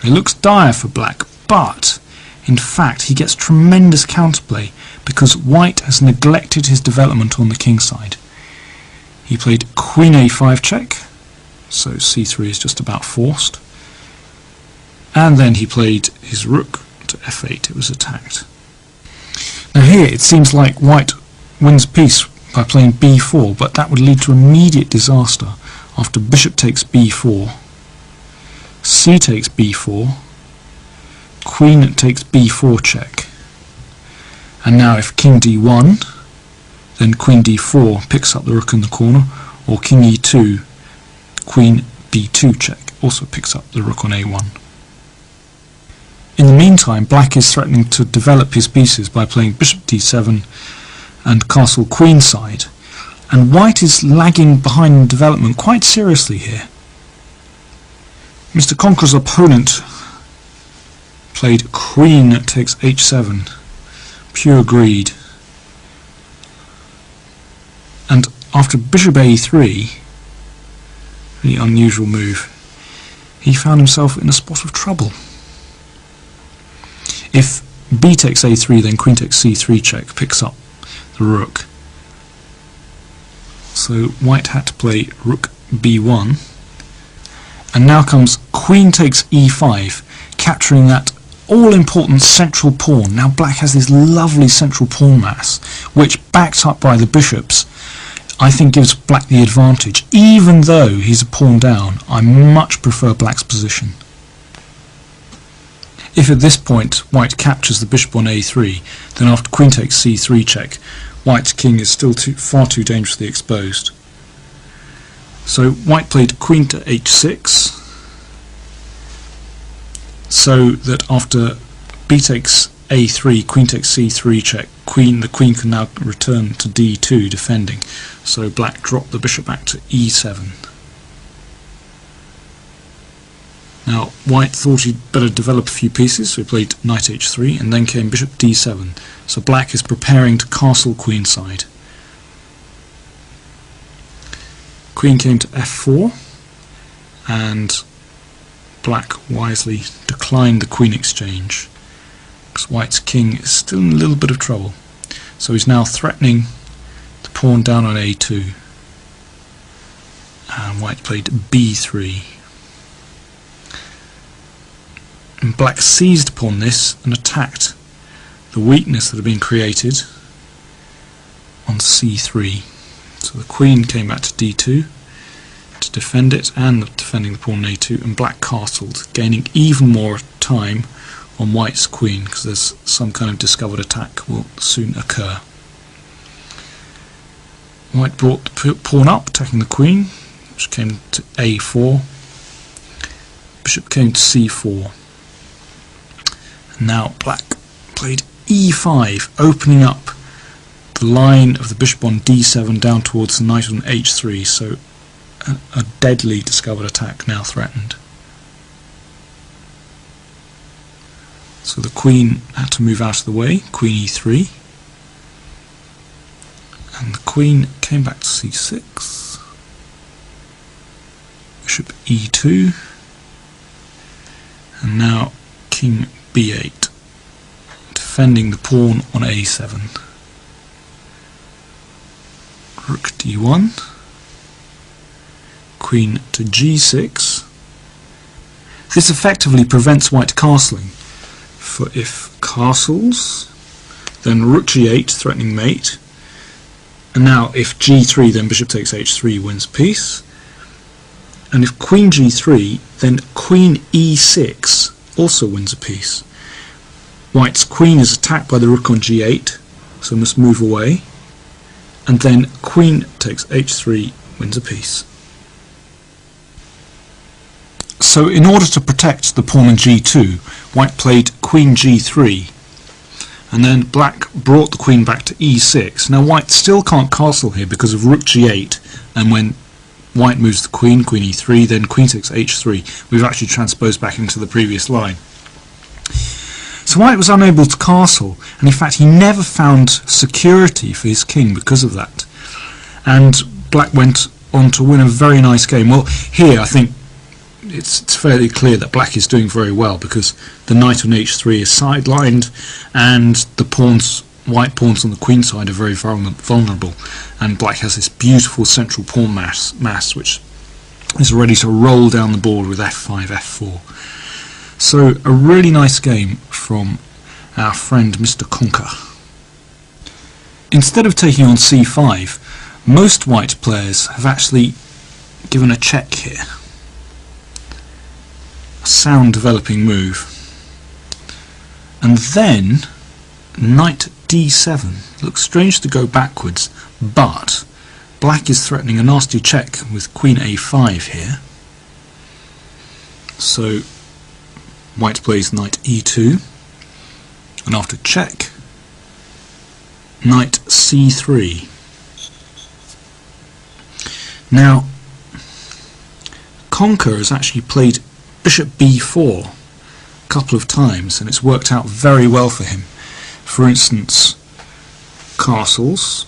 It looks dire for black, but in fact he gets tremendous counterplay because white has neglected his development on the king side. He played queen a5 check, so c3 is just about forced, and then he played his rook to f8. It was attacked. Now here it seems like white wins piece by playing b4, but that would lead to immediate disaster after bishop takes b4, c takes b4, queen takes b4 check, and now if king d1, then queen d4 picks up the rook in the corner, or king e2, queen b2 check also picks up the rook on a1. In the meantime, black is threatening to develop his pieces by playing bishop d7 and castle queenside, and white is lagging behind in development quite seriously here. Mr. Conqueror's opponent played queen takes h7, pure greed, and after bishop a3, really unusual move, he found himself in a spot of trouble. If b takes a3, then queen takes c3 check picks up the rook. So white had to play rook b1, and now comes queen takes e5, capturing that all-important central pawn. Now black has this lovely central pawn mass, which, backed up by the bishops, I think gives black the advantage. Even though he's a pawn down, I much prefer black's position. If at this point white captures the bishop on a3, then after queen takes c3 check, white's king is still far too dangerously exposed. So white played queen to h6, so that after b takes a3, queen takes c3 check, the queen can now return to d2 defending. So black dropped the bishop back to e7. Now white thought he'd better develop a few pieces, so he played knight h3, and then came bishop d7. So black is preparing to castle queenside. Queen came to f4, and black wisely declined the queen exchange, because white's king is still in a little bit of trouble. So he's now threatening the pawn down on a2, and white played b3. And black seized upon this and attacked the weakness that had been created on c3. So the queen came back to d2 to defend it, and defending the pawn on a2, and black castled, gaining even more time on white's queen, because there's some kind of discovered attack will soon occur. White brought the pawn up, attacking the queen, which came to a4. Bishop came to c4. And now black played e5, opening up the line of the bishop on d7 down towards the knight on h3, so a deadly discovered attack now threatened. So the queen had to move out of the way, queen e3, and the queen came back to c6, bishop e2, and now king b8, defending the pawn on a7. Rook d1, queen to g6. This effectively prevents white castling, for if castles, then rook g8 threatening mate, and now if g3, then bishop takes h3 wins piece, and if queen g3, then queen e6 also wins a piece. White's queen is attacked by the rook on g8, so must move away, and then queen takes h3 wins a piece. So in order to protect the pawn on g2, white played queen g3, And then black brought the queen back to e6. Now white still can't castle here because of rook g8, and when white moves the queen, queen e3, then queen takes h3. We've actually transposed back into the previous line. So white was unable to castle, and in fact he never found security for his king because of that. And black went on to win a very nice game. Well, here I think it's fairly clear that black is doing very well, because the knight on h3 is sidelined, and the white pawns on the queen side are very vulnerable, and black has this beautiful central pawn mass which is ready to roll down the board with f5, f4. So a really nice game from our friend Mr. Conker. Instead of taking on c5, most white players have actually given a check here. A sound developing move. And then knight d7. Looks strange to go backwards, but black is threatening a nasty check with queen a5 here. So white plays knight e2, and after check, knight c3. Now Conker has actually played bishop b4 a couple of times, and it's worked out very well for him. For instance, castles,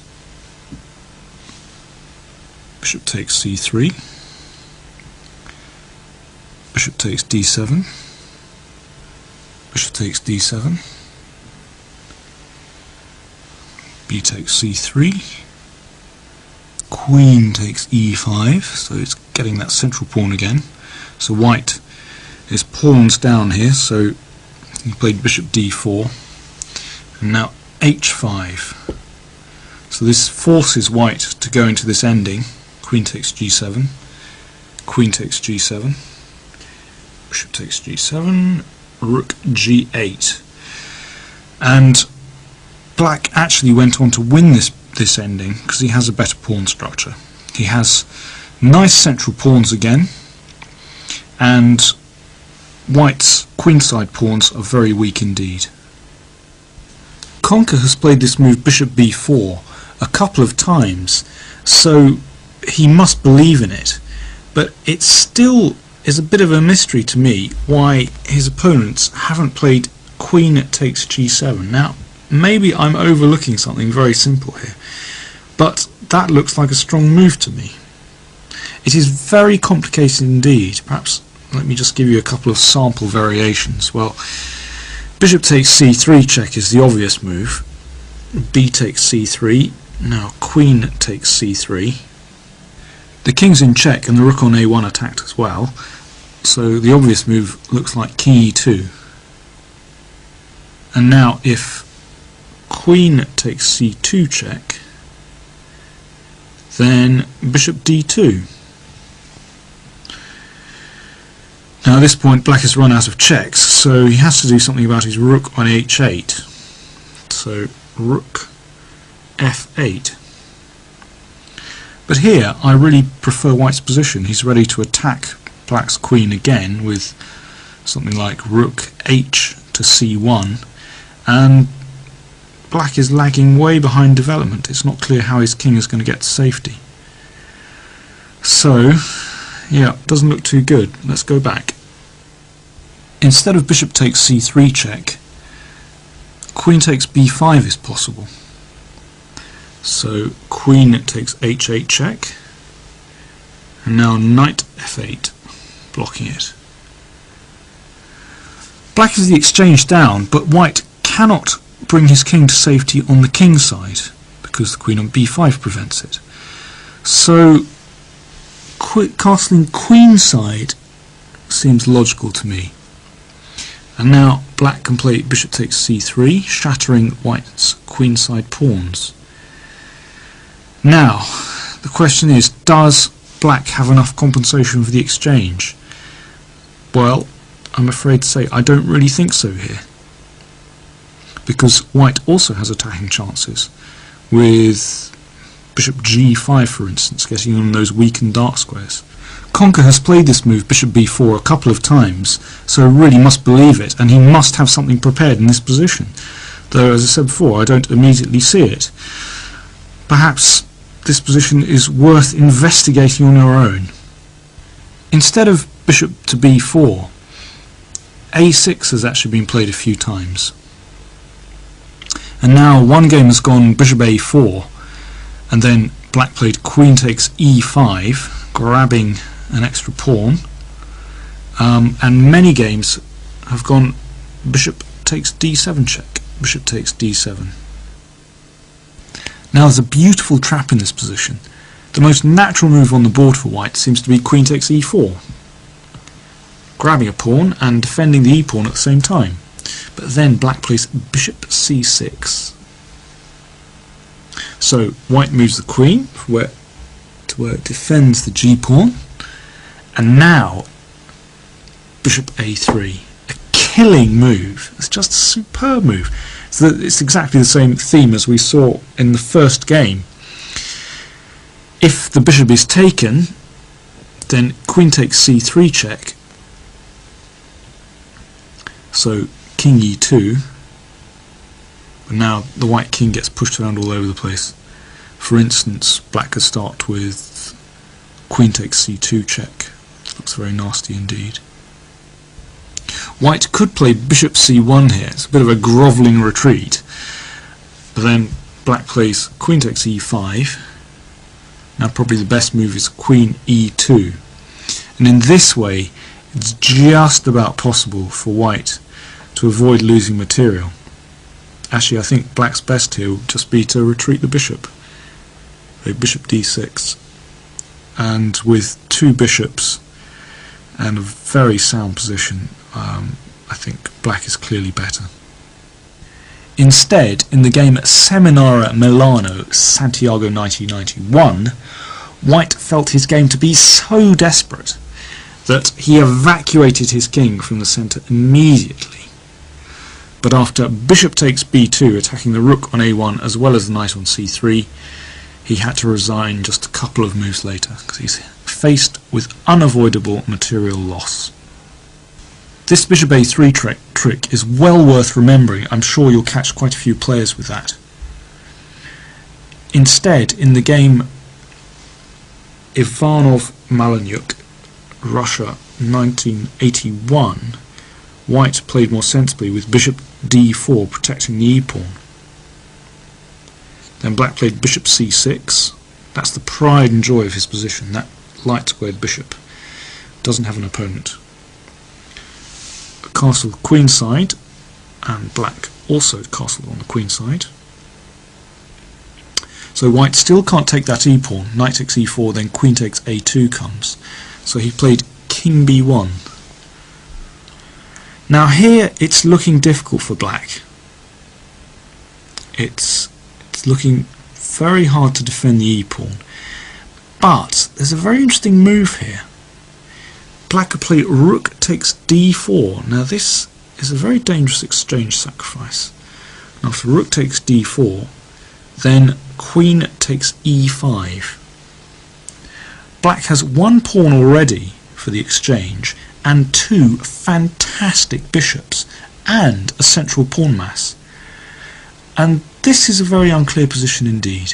bishop takes c3, bishop takes d7, bishop takes d7, b takes c3, queen takes e5, so it's getting that central pawn again. So white is pawns down here, so he played bishop d4, and now h5. So this forces white to go into this ending. Queen takes g7, queen takes g7, bishop takes g7, rook g8. And black actually went on to win this ending because he has a better pawn structure. He has nice central pawns again, and white's queenside pawns are very weak indeed. Conker has played this move bishop b4 a couple of times, so he must believe in it, but it still is a bit of a mystery to me why his opponents haven't played queen takes g7. Now maybe I'm overlooking something very simple here, but that looks like a strong move to me. It is very complicated indeed. Perhaps let me just give you a couple of sample variations. Well, bishop takes c3 check is the obvious move. B takes c3. Now queen takes c3. The king's in check and the rook on a1 attacked as well, so the obvious move looks like king e2. And now if queen takes c2 check, then bishop d2. Now at this point black has run out of checks, so he has to do something about his rook on h8. So rook f8. But here I really prefer white's position. He's ready to attack black's queen again with something like rook h to c1, and black is lagging way behind development. It's not clear how his king is going to get to safety. So yeah, doesn't look too good. Let's go back. Instead of bishop takes c3 check, queen takes b5 is possible. So queen takes h8 check, and now knight f8, blocking it. Black has the exchange down, but white cannot bring his king to safety on the king side because the queen on b5 prevents it. So castling queenside seems logical to me. And now black can play bishop takes c3, shattering white's queenside pawns. Now the question is, does black have enough compensation for the exchange? Well, I'm afraid to say I don't really think so here, because white also has attacking chances with bishop g5 for instance, getting on those weakened dark squares. Conker has played this move bishop b4 a couple of times, so really must believe it, and he must have something prepared in this position. though as I said before, I don't immediately see it. Perhaps this position is worth investigating on your own. Instead of bishop to b4, a6 has actually been played a few times. And now one game has gone bishop a4, and then black played queen takes e5, grabbing an extra pawn, and many games have gone bishop takes d7 check, bishop takes d7. Now there's a beautiful trap in this position. The most natural move on the board for white seems to be queen takes e4, grabbing a pawn and defending the e-pawn at the same time. But then black plays bishop c6. So white moves the queen to where it defends the g-pawn, and now bishop a3. A killing move. It's just a superb move. So it's exactly the same theme as we saw in the first game. If the bishop is taken, then queen takes c3 check. So king e2, but now the white king gets pushed around all over the place. For instance, black could start with queen takes c2 check. Looks very nasty indeed. White could play bishop c1 here. It's a bit of a grovelling retreat. But then black plays queen takes e5. Now probably the best move is queen e2. And in this way it's just about possible for white to avoid losing material. Actually, I think black's best here would just be to retreat the bishop. Play bishop d6. And with two bishops and a very sound position, I think black is clearly better. Instead, in the game Seminara Milano Santiago 1991, white felt his game to be so desperate that he evacuated his king from the centre immediately. But after bishop takes b2, attacking the rook on a1 as well as the knight on c3, he had to resign just a couple of moves later because he's faced with unavoidable material loss. This bishop a3 trick is well worth remembering. I'm sure you'll catch quite a few players with that. Instead, in the game Ivanov-Malanyuk, Russia 1981, white played more sensibly with bishop d4 protecting the e-pawn. Then black played bishop c6. That's the pride and joy of his position. That light squared bishop doesn't have an opponent. A castle queenside, and black also castled on the queenside. So white still can't take that e-pawn. Knight takes e4, then queen takes a2 comes. So he played king b1. Now here it's looking difficult for black. It's looking very hard to defend the e-pawn. But there's a very interesting move here. Black could play rook takes d4. Now this is a very dangerous exchange sacrifice. Now if rook takes d4, then queen takes e5. Black has one pawn already for the exchange and two fantastic bishops and a central pawn mass. And this is a very unclear position indeed.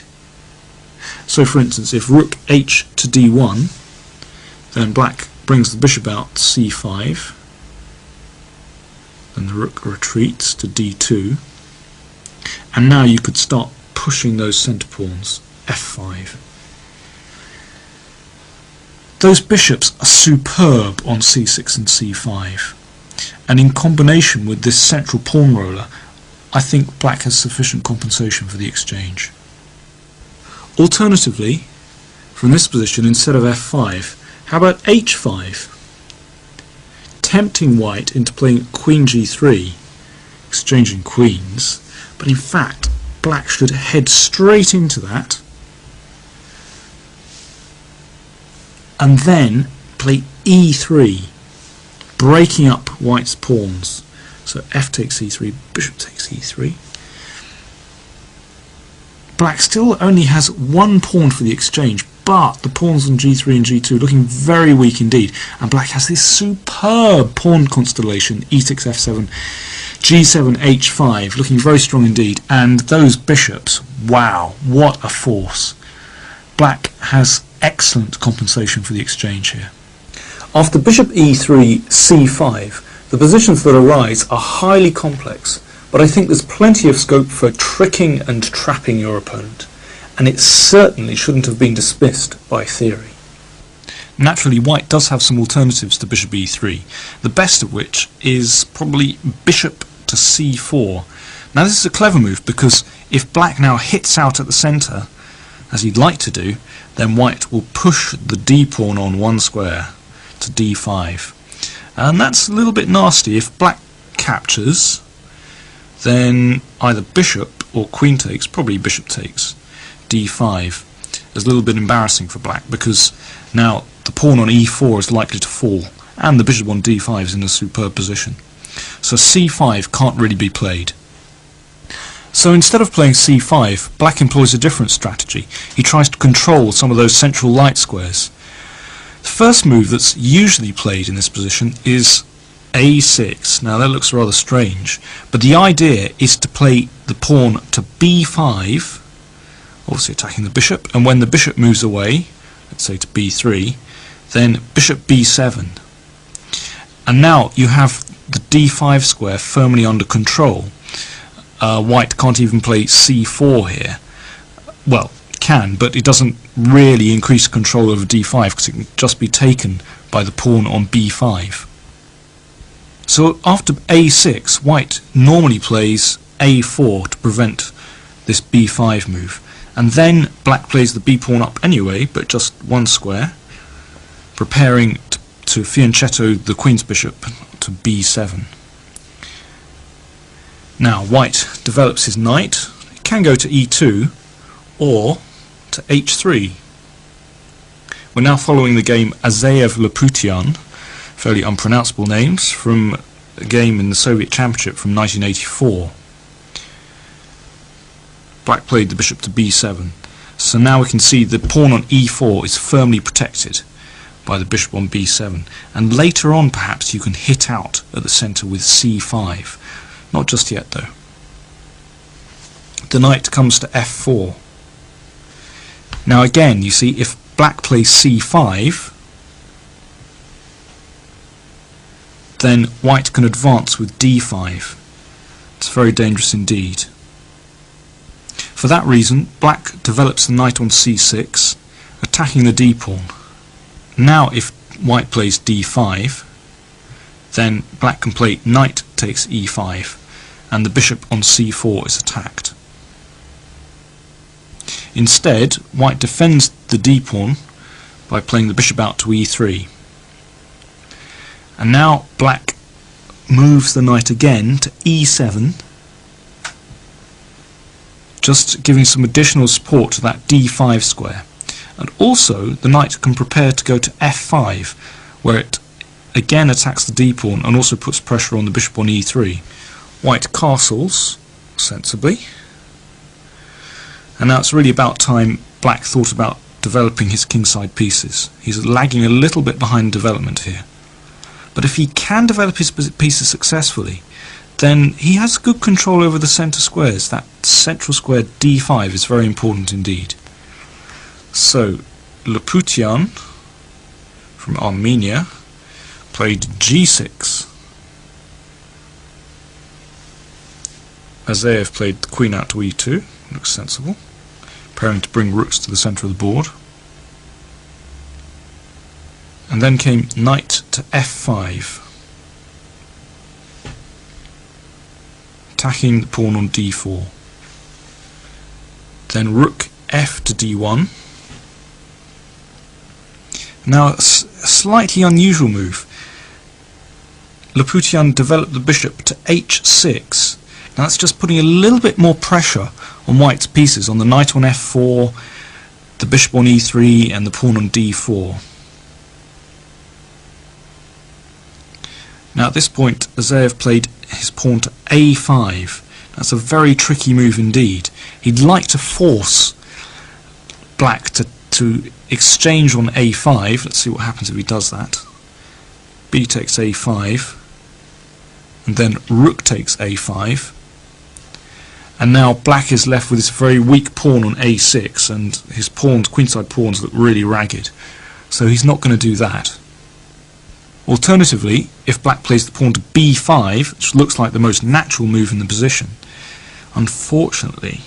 So for instance, if rook h to d1, then black brings the bishop out to c5, then the rook retreats to d2, and now you could start pushing those centre pawns, f5. Those bishops are superb on c6 and c5, and in combination with this central pawn roller, I think black has sufficient compensation for the exchange. Alternatively, from this position, instead of f5, how about h5? Tempting white into playing queen g3, exchanging queens, but in fact black should head straight into that and then play e3, breaking up white's pawns. So f takes e3, bishop takes e3. Black still only has one pawn for the exchange, but the pawns on g3 and g2 looking very weak indeed, and black has this superb pawn constellation, e6, f7, G7, H5, looking very strong indeed. And those bishops, wow, what a force. Black has excellent compensation for the exchange here. After bishop e3, c5, the positions that arise are highly complex, but I think there's plenty of scope for tricking and trapping your opponent, and it certainly shouldn't have been dismissed by theory. Naturally, white does have some alternatives to bishop e3, the best of which is probably bishop to c4. Now this is a clever move, because if black now hits out at the centre, as he'd like to do, then white will push the d-pawn on one square to d5. And that's a little bit nasty. If black captures, then either bishop or queen takes, probably bishop takes, d5. It's a little bit embarrassing for black, because now the pawn on e4 is likely to fall, and the bishop on d5 is in a superb position. So c5 can't really be played. So instead of playing c5, black employs a different strategy. He tries to control some of those central light squares. The first move that's usually played in this position is a6. Now that looks rather strange, but the idea is to play the pawn to b5, obviously attacking the bishop, and when the bishop moves away, let's say to b3, then bishop b7. And now you have the d5 square firmly under control. White can't even play c4 here. Well, can, but it doesn't really increase control over d5 because it can just be taken by the pawn on b5. So after a6, white normally plays a4 to prevent this b5 move, and then black plays the b-pawn up anyway, but just one square, preparing to fianchetto the queen's bishop to b7. Now white develops his knight. It can go to e2 or to h3. We're now following the game Azaev-Laputian, fairly unpronounceable names, from a game in the Soviet Championship from 1984. Black played the bishop to b7. So now we can see the pawn on e4 is firmly protected by the bishop on b7. And later on perhaps you can hit out at the centre with c5. Not just yet though. The knight comes to f4. Now again, you see, if black plays c5, then white can advance with d5. It's very dangerous indeed. For that reason, black develops the knight on c6, attacking the d-pawn. Now if white plays d5, then black can play knight takes e5, and the bishop on c4 is attacked. Instead, white defends the d-pawn by playing the bishop out to e3. And now black moves the knight again to e7, just giving some additional support to that d5 square. And also the knight can prepare to go to f5, where it again attacks the d-pawn and also puts pressure on the bishop on e3. White castles sensibly. And now it's really about time black thought about developing his kingside pieces. He's lagging a little bit behind development here. But if he can develop his pieces successfully, then he has good control over the centre squares. That central square d5 is very important indeed. So, Laputian from Armenia played g6. Azaev played the queen out to e2. Looks sensible. Preparing to bring rooks to the centre of the board. And then came knight to f5, attacking the pawn on d4. Then rook f to d1. Now a slightly unusual move. Laputian developed the bishop to h6. Now that's just putting a little bit more pressure on white's pieces, on the knight on f4, the bishop on e3 and the pawn on d4. Now at this point Azaev played his pawn to a5. That's a very tricky move indeed. He'd like to force black to exchange on a5. Let's see what happens if he does that. B takes a5, and then rook takes a5, and now black is left with this very weak pawn on a6, and his pawns, queenside pawns, look really ragged, so he's not going to do that. Alternatively, if black plays the pawn to b5, which looks like the most natural move in the position, unfortunately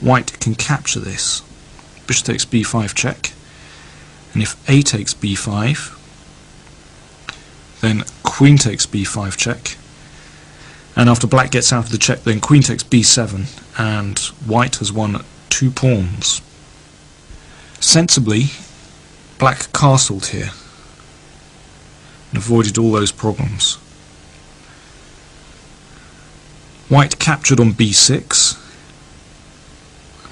white can capture this. Bishop takes b5 check, and if a takes b5, then queen takes b5 check, and after black gets out of the check, then queen takes b7, and white has won 2 pawns. Sensibly, black castled here and avoided all those problems. White captured on b6,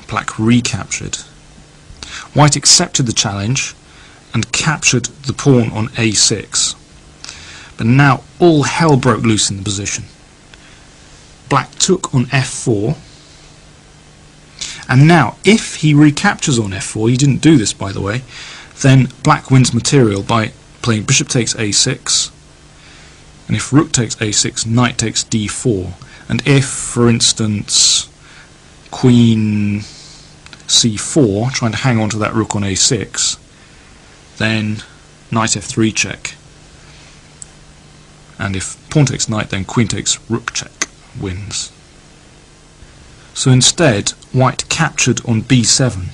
black recaptured. White accepted the challenge and captured the pawn on a6, but now all hell broke loose in the position. Black took on f4, and now if he recaptures on f4, he didn't do this by the way, then black wins material by playing bishop takes a6, and if rook takes a6, knight takes d4, and if, for instance, queen c4, trying to hang on to that rook on a6, then knight f3 check, and if pawn takes knight, then queen takes rook check wins. So instead, white captured on b7,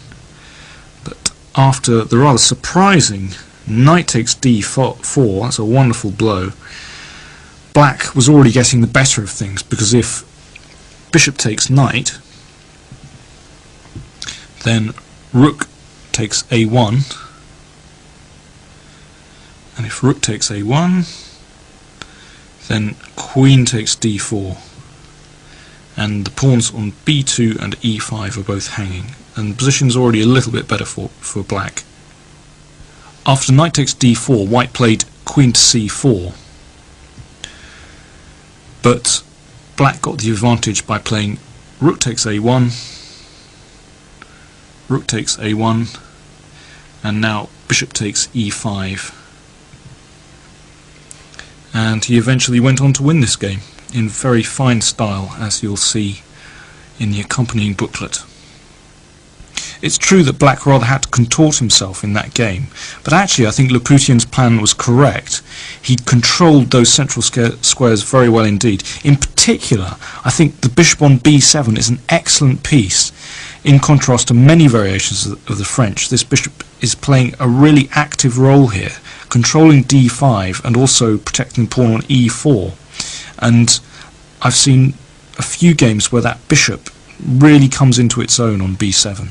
but after the rather surprising knight takes d4, that's a wonderful blow, black was already getting the better of things, because if bishop takes knight, then rook takes a1, and if rook takes a1, then queen takes d4, and the pawns on b2 and e5 are both hanging, and the position's already a little bit better for black. After knight takes d4, white played queen to c4, but black got the advantage by playing rook takes a1, rook takes a1, and now bishop takes e5, and he eventually went on to win this game in very fine style, as you'll see in the accompanying booklet. It's true that black rather had to contort himself in that game, but actually I think Laputien's plan was correct. He controlled those central squares very well indeed. In particular, I think the bishop on b7 is an excellent piece. In contrast to many variations of the French, this bishop is playing a really active role here, controlling d5 and also protecting the pawn on e4. And I've seen a few games where that bishop really comes into its own on b7.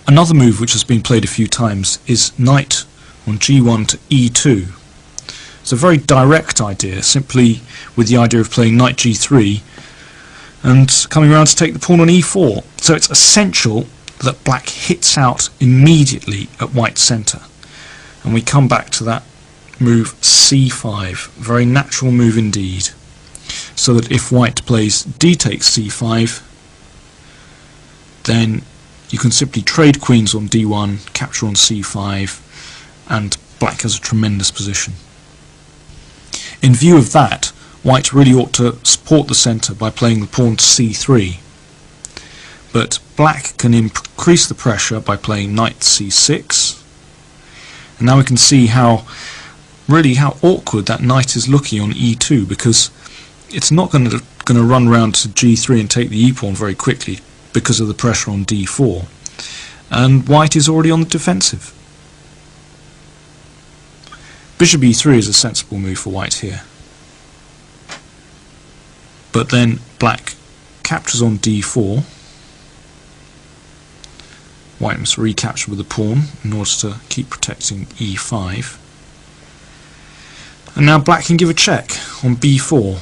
Another move which has been played a few times is knight on g1 to e2. It's a very direct idea, simply with the idea of playing knight g3 and coming around to take the pawn on e4. So it's essential that black hits out immediately at white's centre. And we come back to that move c5, very natural move indeed, so that if white plays d takes c5, then you can simply trade queens on d1, capture on c5, and black has a tremendous position. In view of that, white really ought to support the centre by playing the pawn to c3, but black can increase the pressure by playing knight c6, and now we can see how awkward that knight is looking on e2, because it's not going to run round to g3 and take the e-pawn very quickly because of the pressure on d4, and white is already on the defensive. Bishop e3 is a sensible move for white here, but then black captures on d4. White must recapture with the pawn in order to keep protecting e5. And now black can give a check on b4.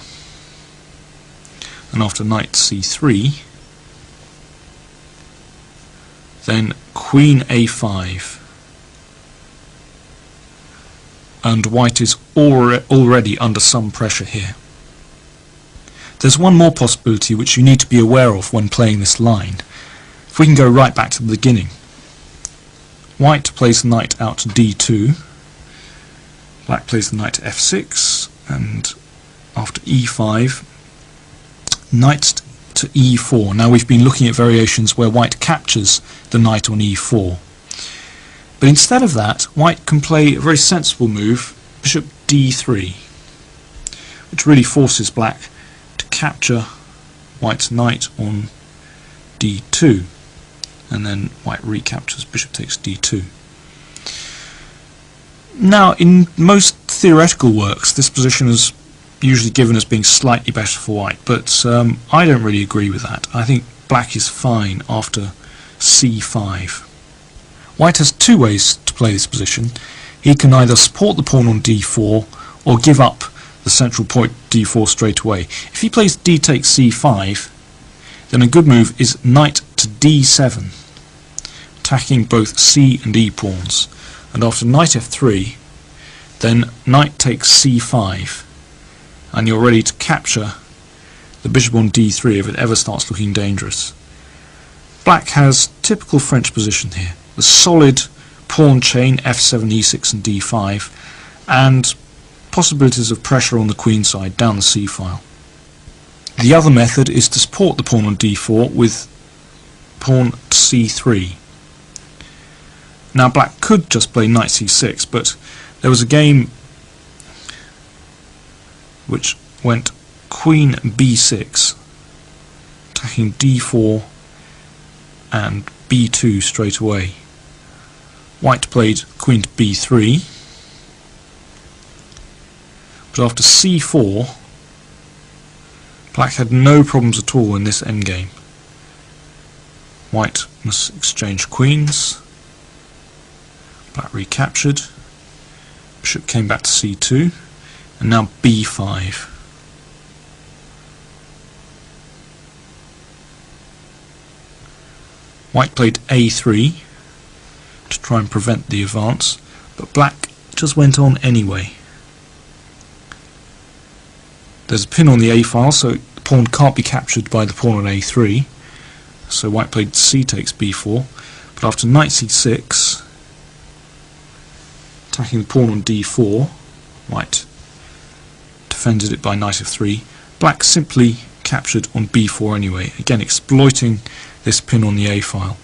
And after knight c3, then queen a5. And white is already under some pressure here. There's one more possibility which you need to be aware of when playing this line. If we can go right back to the beginning. White plays the knight out to d2. Black plays the knight to f6, and after e5, knight to e4. Now we've been looking at variations where white captures the knight on e4. But instead of that, white can play a very sensible move, bishop d3, which really forces black to capture white's knight on d2, and then white recaptures, bishop takes d2. Now, in most theoretical works, this position is usually given as being slightly better for white, but I don't really agree with that. I think black is fine after c5. White has two ways to play this position. He can either support the pawn on d4 or give up the central point d4 straight away. If he plays d takes c5, then a good move is knight to d7, attacking both c and e pawns. And after knight f3, then knight takes c5, and you're ready to capture the bishop on d3 if it ever starts looking dangerous. Black has typical French position here, the solid pawn chain f7, e6 and d5, and possibilities of pressure on the queen side down the c file. The other method is to support the pawn on d4 with pawn to c3. Now black could just play knight c6, but there was a game which went queen b6, attacking d4 and b2 straight away. White played queen to b3, but after c4, black had no problems at all in this endgame. White must exchange queens. Black recaptured, bishop came back to c2, and now b5. White played a3 to try and prevent the advance, but black just went on anyway. There's a pin on the a file, so the pawn can't be captured by the pawn on a3, so white played c takes b4, but after knight c6, attacking the pawn on d4, white defended it by knight f3, black simply captured on b4 anyway, again exploiting this pin on the a file.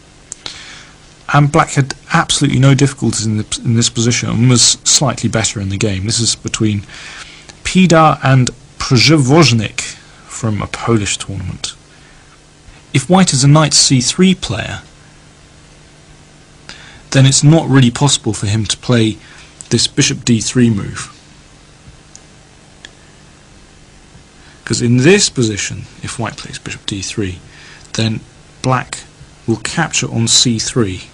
And black had absolutely no difficulties in this position and was slightly better in the game. This is between Pida and Przewoznik from a Polish tournament. If white is a knight c3 player, then it's not really possible for him to play this bishop d3 move, because in this position, if white plays bishop d3, then black will capture on c3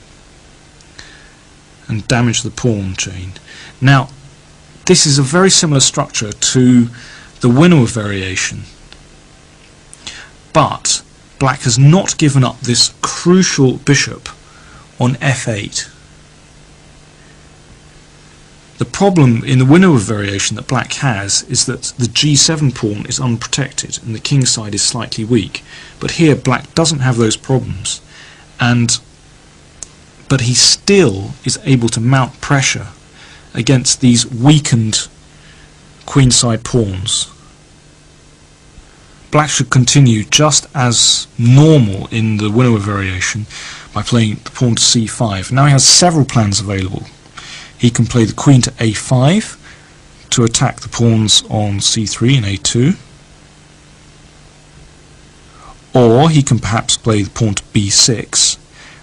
and damage the pawn chain. Now this is a very similar structure to the Winnow variation, but black has not given up this crucial bishop on f8. The problem in the Winnow variation that black has is that the g7 pawn is unprotected and the king side is slightly weak, but here black doesn't have those problems, but he still is able to mount pressure against these weakened queenside pawns. Black should continue just as normal in the Winnow variation by playing the pawn to c5. Now he has several plans available. He can play the queen to a5 to attack the pawns on c3 and a2, or he can perhaps play the pawn to b6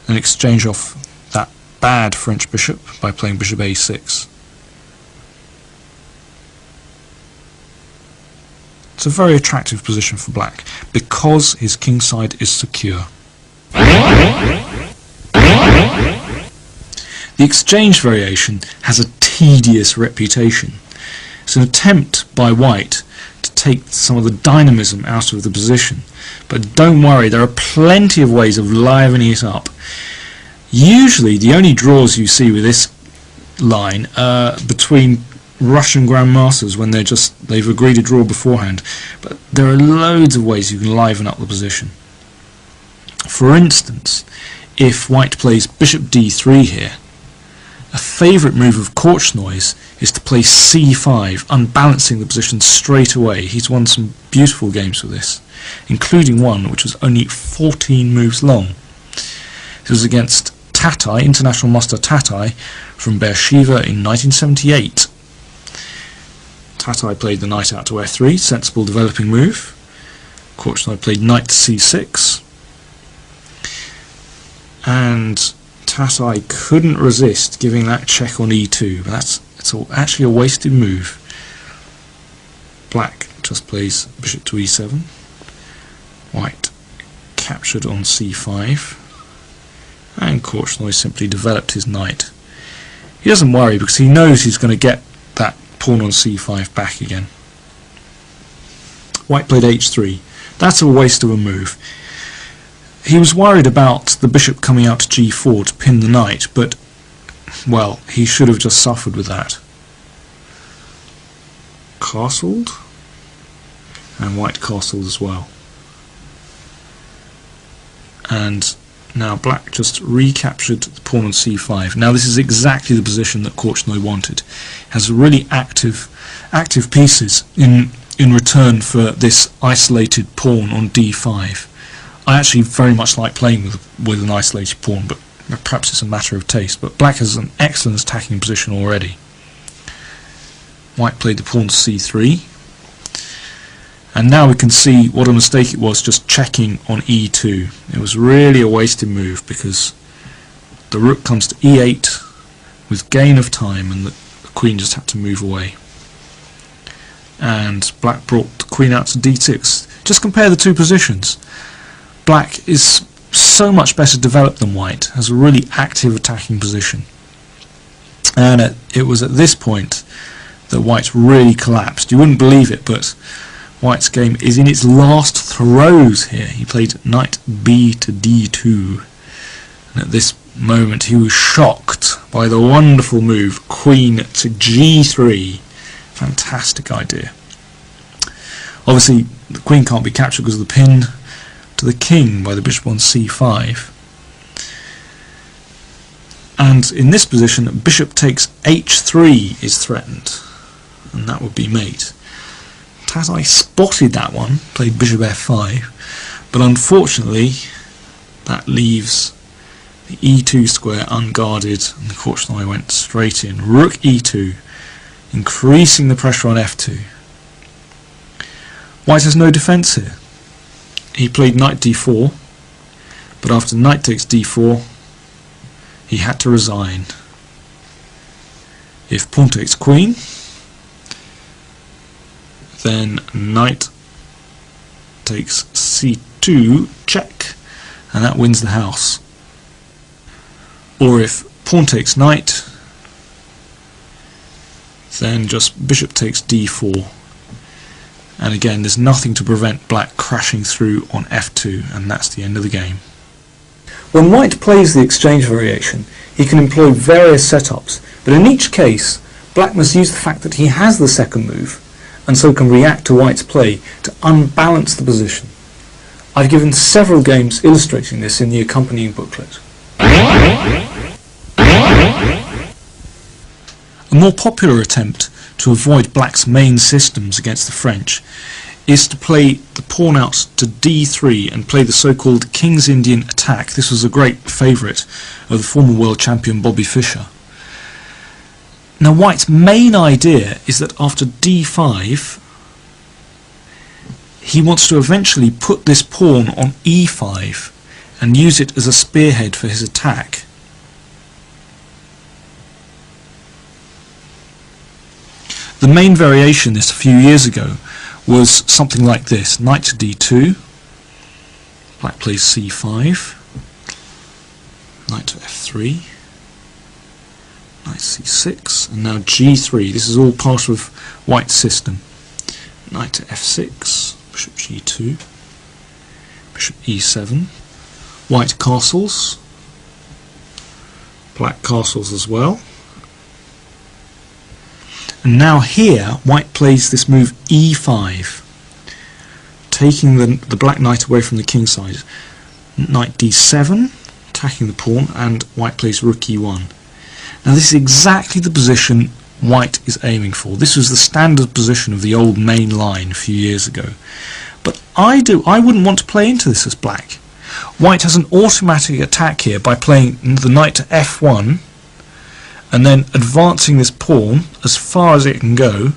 and exchange off that bad French bishop by playing bishop a6. It's a very attractive position for black because his king side is secure. The exchange variation has a tedious reputation. It's an attempt by white to take some of the dynamism out of the position, but don't worry, there are plenty of ways of livening it up. Usually the only draws you see with this line are between Russian grandmasters when they've agreed a draw beforehand, but there are loads of ways you can liven up the position. For instance, if white plays bishop d3 here, A favourite move of Korchnой's is to play c5, unbalancing the position straight away. He's won some beautiful games with this, including one which was only 14 moves long. It was against Tatai, international master Tatai, from Beersheva in 1978. Tatai played the knight out to f3, sensible developing move. Korchnoi played knight to c6, and Tatai couldn't resist giving that check on e2, but it's actually a wasted move. Black just plays bishop to e7. White captured on c5, and Korchnoi simply developed his knight. He doesn't worry because he knows he's going to get that pawn on c5 back again. White played h3. That's a waste of a move. He was worried about the bishop coming out to g4 to pin the knight, but, well, he should have just suffered with that. Castled, and white castled as well. And now black just recaptured the pawn on c5. Now this is exactly the position that Korchnoi wanted. Has really active pieces in return for this isolated pawn on d5. I actually very much like playing with an isolated pawn, but perhaps it's a matter of taste. But black has an excellent attacking position already. White played the pawn to c3. And now we can see what a mistake it was just checking on e2. It was really a wasted move because the rook comes to e8 with gain of time, and the queen just had to move away. And black brought the queen out to d6. Just compare the two positions. Black is so much better developed than white, has a really active attacking position. And it was at this point that white really collapsed. You wouldn't believe it, but white's game is in its last throes here. He played knight b to d2. And at this moment he was shocked by the wonderful move queen to g3. Fantastic idea. Obviously the queen can't be captured because of the pin to the king by the bishop on c5. And in this position bishop takes h3 is threatened, and that would be mate. Tatai spotted that one, played bishop f5, but unfortunately that leaves the e2 square unguarded, and the Korchnoi went straight in. Rook e2, increasing the pressure on f2. White has no defence here. He played knight d4, but after knight takes d4 he had to resign. If pawn takes queen, then knight takes c2 check, and that wins the house. Or if pawn takes knight, then just bishop takes d4, and again there's nothing to prevent black crashing through on f2, and that's the end of the game. When white plays the exchange variation, he can employ various setups, but in each case black must use the fact that he has the second move, and so can react to white's play to unbalance the position. I've given several games illustrating this in the accompanying booklet. A more popular attempt to avoid black's main systems against the French is to play the pawn out to d3 and play the so-called King's Indian attack. This was a great favourite of the former world champion Bobby Fischer. Now white's main idea is that after d5 he wants to eventually put this pawn on e5 and use it as a spearhead for his attack. The main variation this a few years ago was something like this: knight to d2, black plays c5, knight to f3, knight c6, and now g3. This is all part of white's system. Knight to f6, bishop g2, bishop e7, white castles, black castles as well. And now here white plays this move e5, taking the black knight away from the king side. Knight d7, attacking the pawn, and white plays rook e1. Now this is exactly the position white is aiming for. This was the standard position of the old main line a few years ago. But I wouldn't want to play into this as black. White has an automatic attack here by playing the knight to f1 and then advancing this pawn as far as it can go,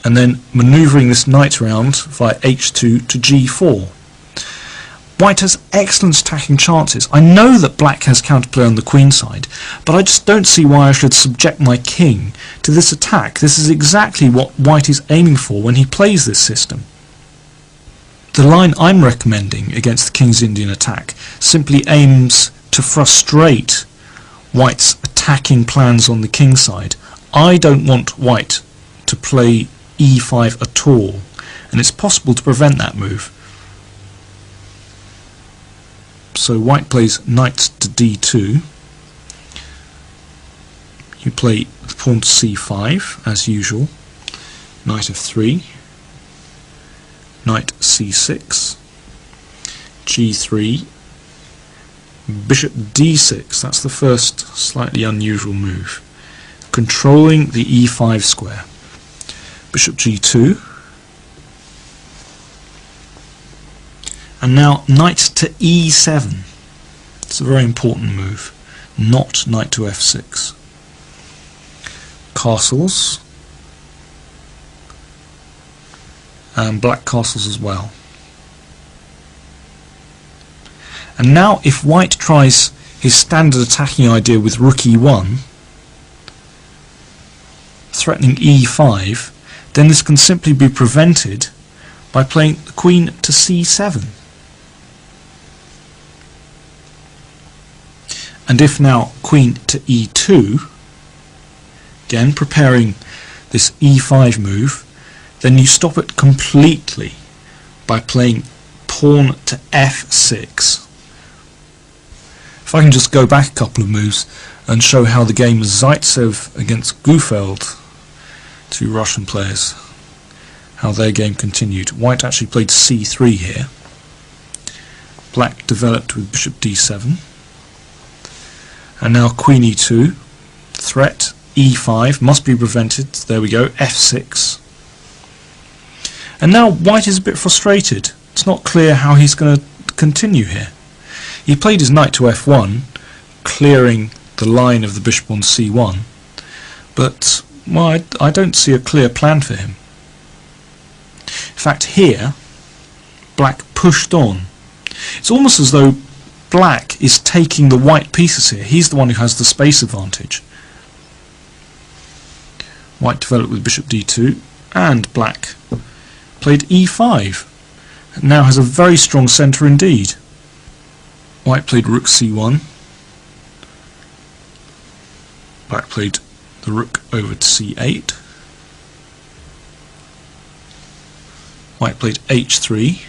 and then manoeuvring this knight around via h2 to g4. White has excellent attacking chances. I know that black has counterplay on the queen side, but I just don't see why I should subject my king to this attack. This is exactly what white is aiming for when he plays this system. The line I'm recommending against the King's Indian attack simply aims to frustrate white's attacking plans on the king side. I don't want white to play e5 at all, and it's possible to prevent that move. So white plays knight to d2. You play the pawn to c5 as usual. Knight f3. Knight c6. g3. Bishop d6. That's the first slightly unusual move. Controlling the e5 square. Bishop g2. And now knight to e7. It's a very important move. Not knight to f6. Castles. And black castles as well. And now if white tries his standard attacking idea with rook e1, threatening e5, then this can simply be prevented by playing the queen to c7. And if now queen to e2, again preparing this e5 move, then you stop it completely by playing pawn to f6. If I can just go back a couple of moves and show how the game Zaitsev against Gufeld, two Russian players, how their game continued. White actually played c3 here. Black developed with bishop d7. And now queen e2, threat, e5, must be prevented, there we go, f6. And now white is a bit frustrated. It's not clear how he's going to continue here. He played his knight to f1, clearing the line of the bishop on c1, but well, I don't see a clear plan for him. In fact, here, black pushed on. It's almost as though black is taking the white pieces here. He's the one who has the space advantage. White developed with bishop d2, and black played e5. It now has a very strong centre indeed. White played rook c1. Black played the rook over to c8. White played h3.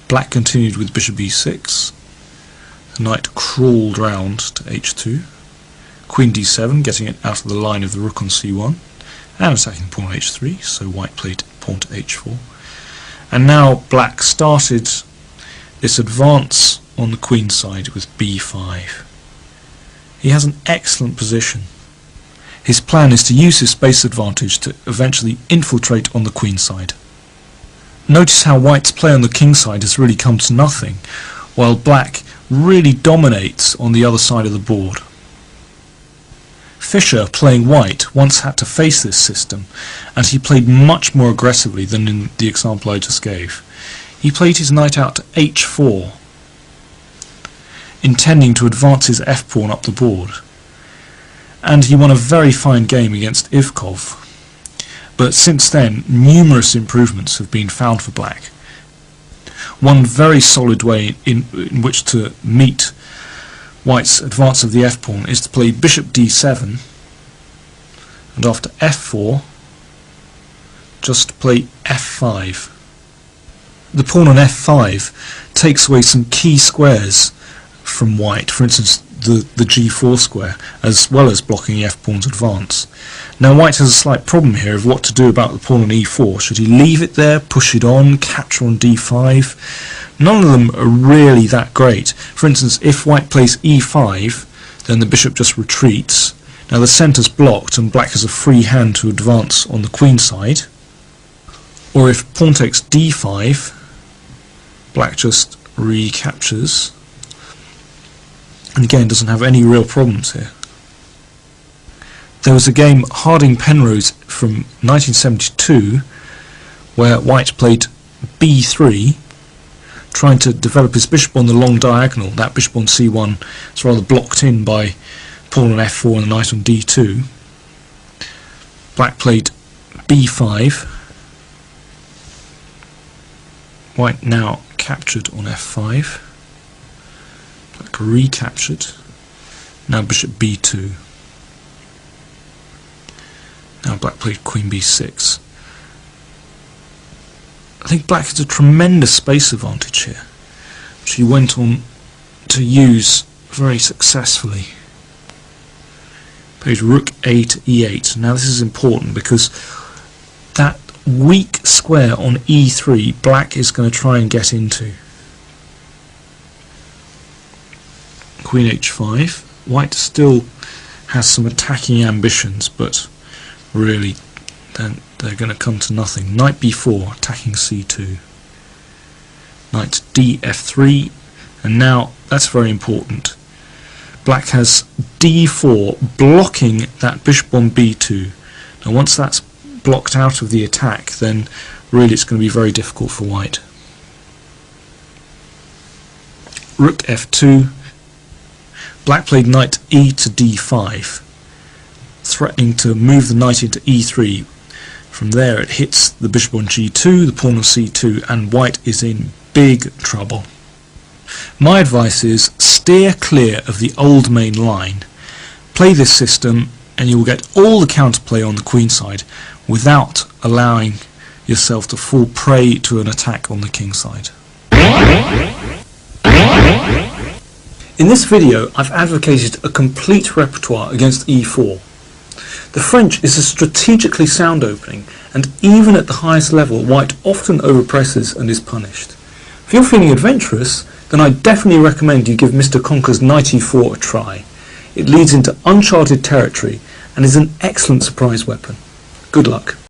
Black continued with bishop e6. The knight crawled round to h2. Queen d7, getting it out of the line of the rook on c1, and attacking pawn on h3, so white played pawn to h4. And now black started this advance on the queen side with b5. He has an excellent position. His plan is to use his space advantage to eventually infiltrate on the queen side. Notice how white's play on the king side has really come to nothing, while black really dominates on the other side of the board. Fischer, playing white, once had to face this system, and he played much more aggressively than in the example I just gave. He played his knight out to h4, intending to advance his f-pawn up the board, and he won a very fine game against Ivkov. But since then, numerous improvements have been found for black. One very solid way in which to meet white's advance of the f-pawn is to play bishop d7, and after f4, just play f5. The pawn on f5 takes away some key squares from white, for instance the g4 square, as well as blocking the f-pawn's advance. Now white has a slight problem here of what to do about the pawn on e4. Should he leave it there, push it on, capture on d5? None of them are really that great. For instance, if white plays e5, then the bishop just retreats. Now the centre's blocked and black has a free hand to advance on the queen side. Or if pawn takes d5, black just recaptures, and again doesn't have any real problems here. There was a game, Harding-Penrose, from 1972 where white played b3, trying to develop his bishop on the long diagonal. That bishop on c1 is rather blocked in by pawn on f4 and the knight on d2. Black played b5. White now captured on f5. Black recaptured. Now bishop b2. Now black played queen b6. I think black has a tremendous space advantage here, which he went on to use very successfully. Played rook a to e8. Now this is important because that weak square on e3 black is going to try and get into. Queen h5. White still has some attacking ambitions, but really then they're going to come to nothing. Knight b4, attacking c2. Knight df3, and now that's very important. Black has d4 blocking that bishop on b2. Now once that's blocked out of the attack, then really it's going to be very difficult for white. Rook f2. Black played knight e to d5, threatening to move the knight into e3. From there it hits the bishop on g2, the pawn on c2, and white is in big trouble. My advice is steer clear of the old main line. Play this system and you will get all the counterplay on the queen side without allowing yourself to fall prey to an attack on the king side. In this video I've advocated a complete repertoire against e4. The French is a strategically sound opening, and even at the highest level white often overpresses and is punished. If you're feeling adventurous, then I definitely recommend you give Mr. Conker's knight e4 a try. It leads into uncharted territory and is an excellent surprise weapon. Good luck.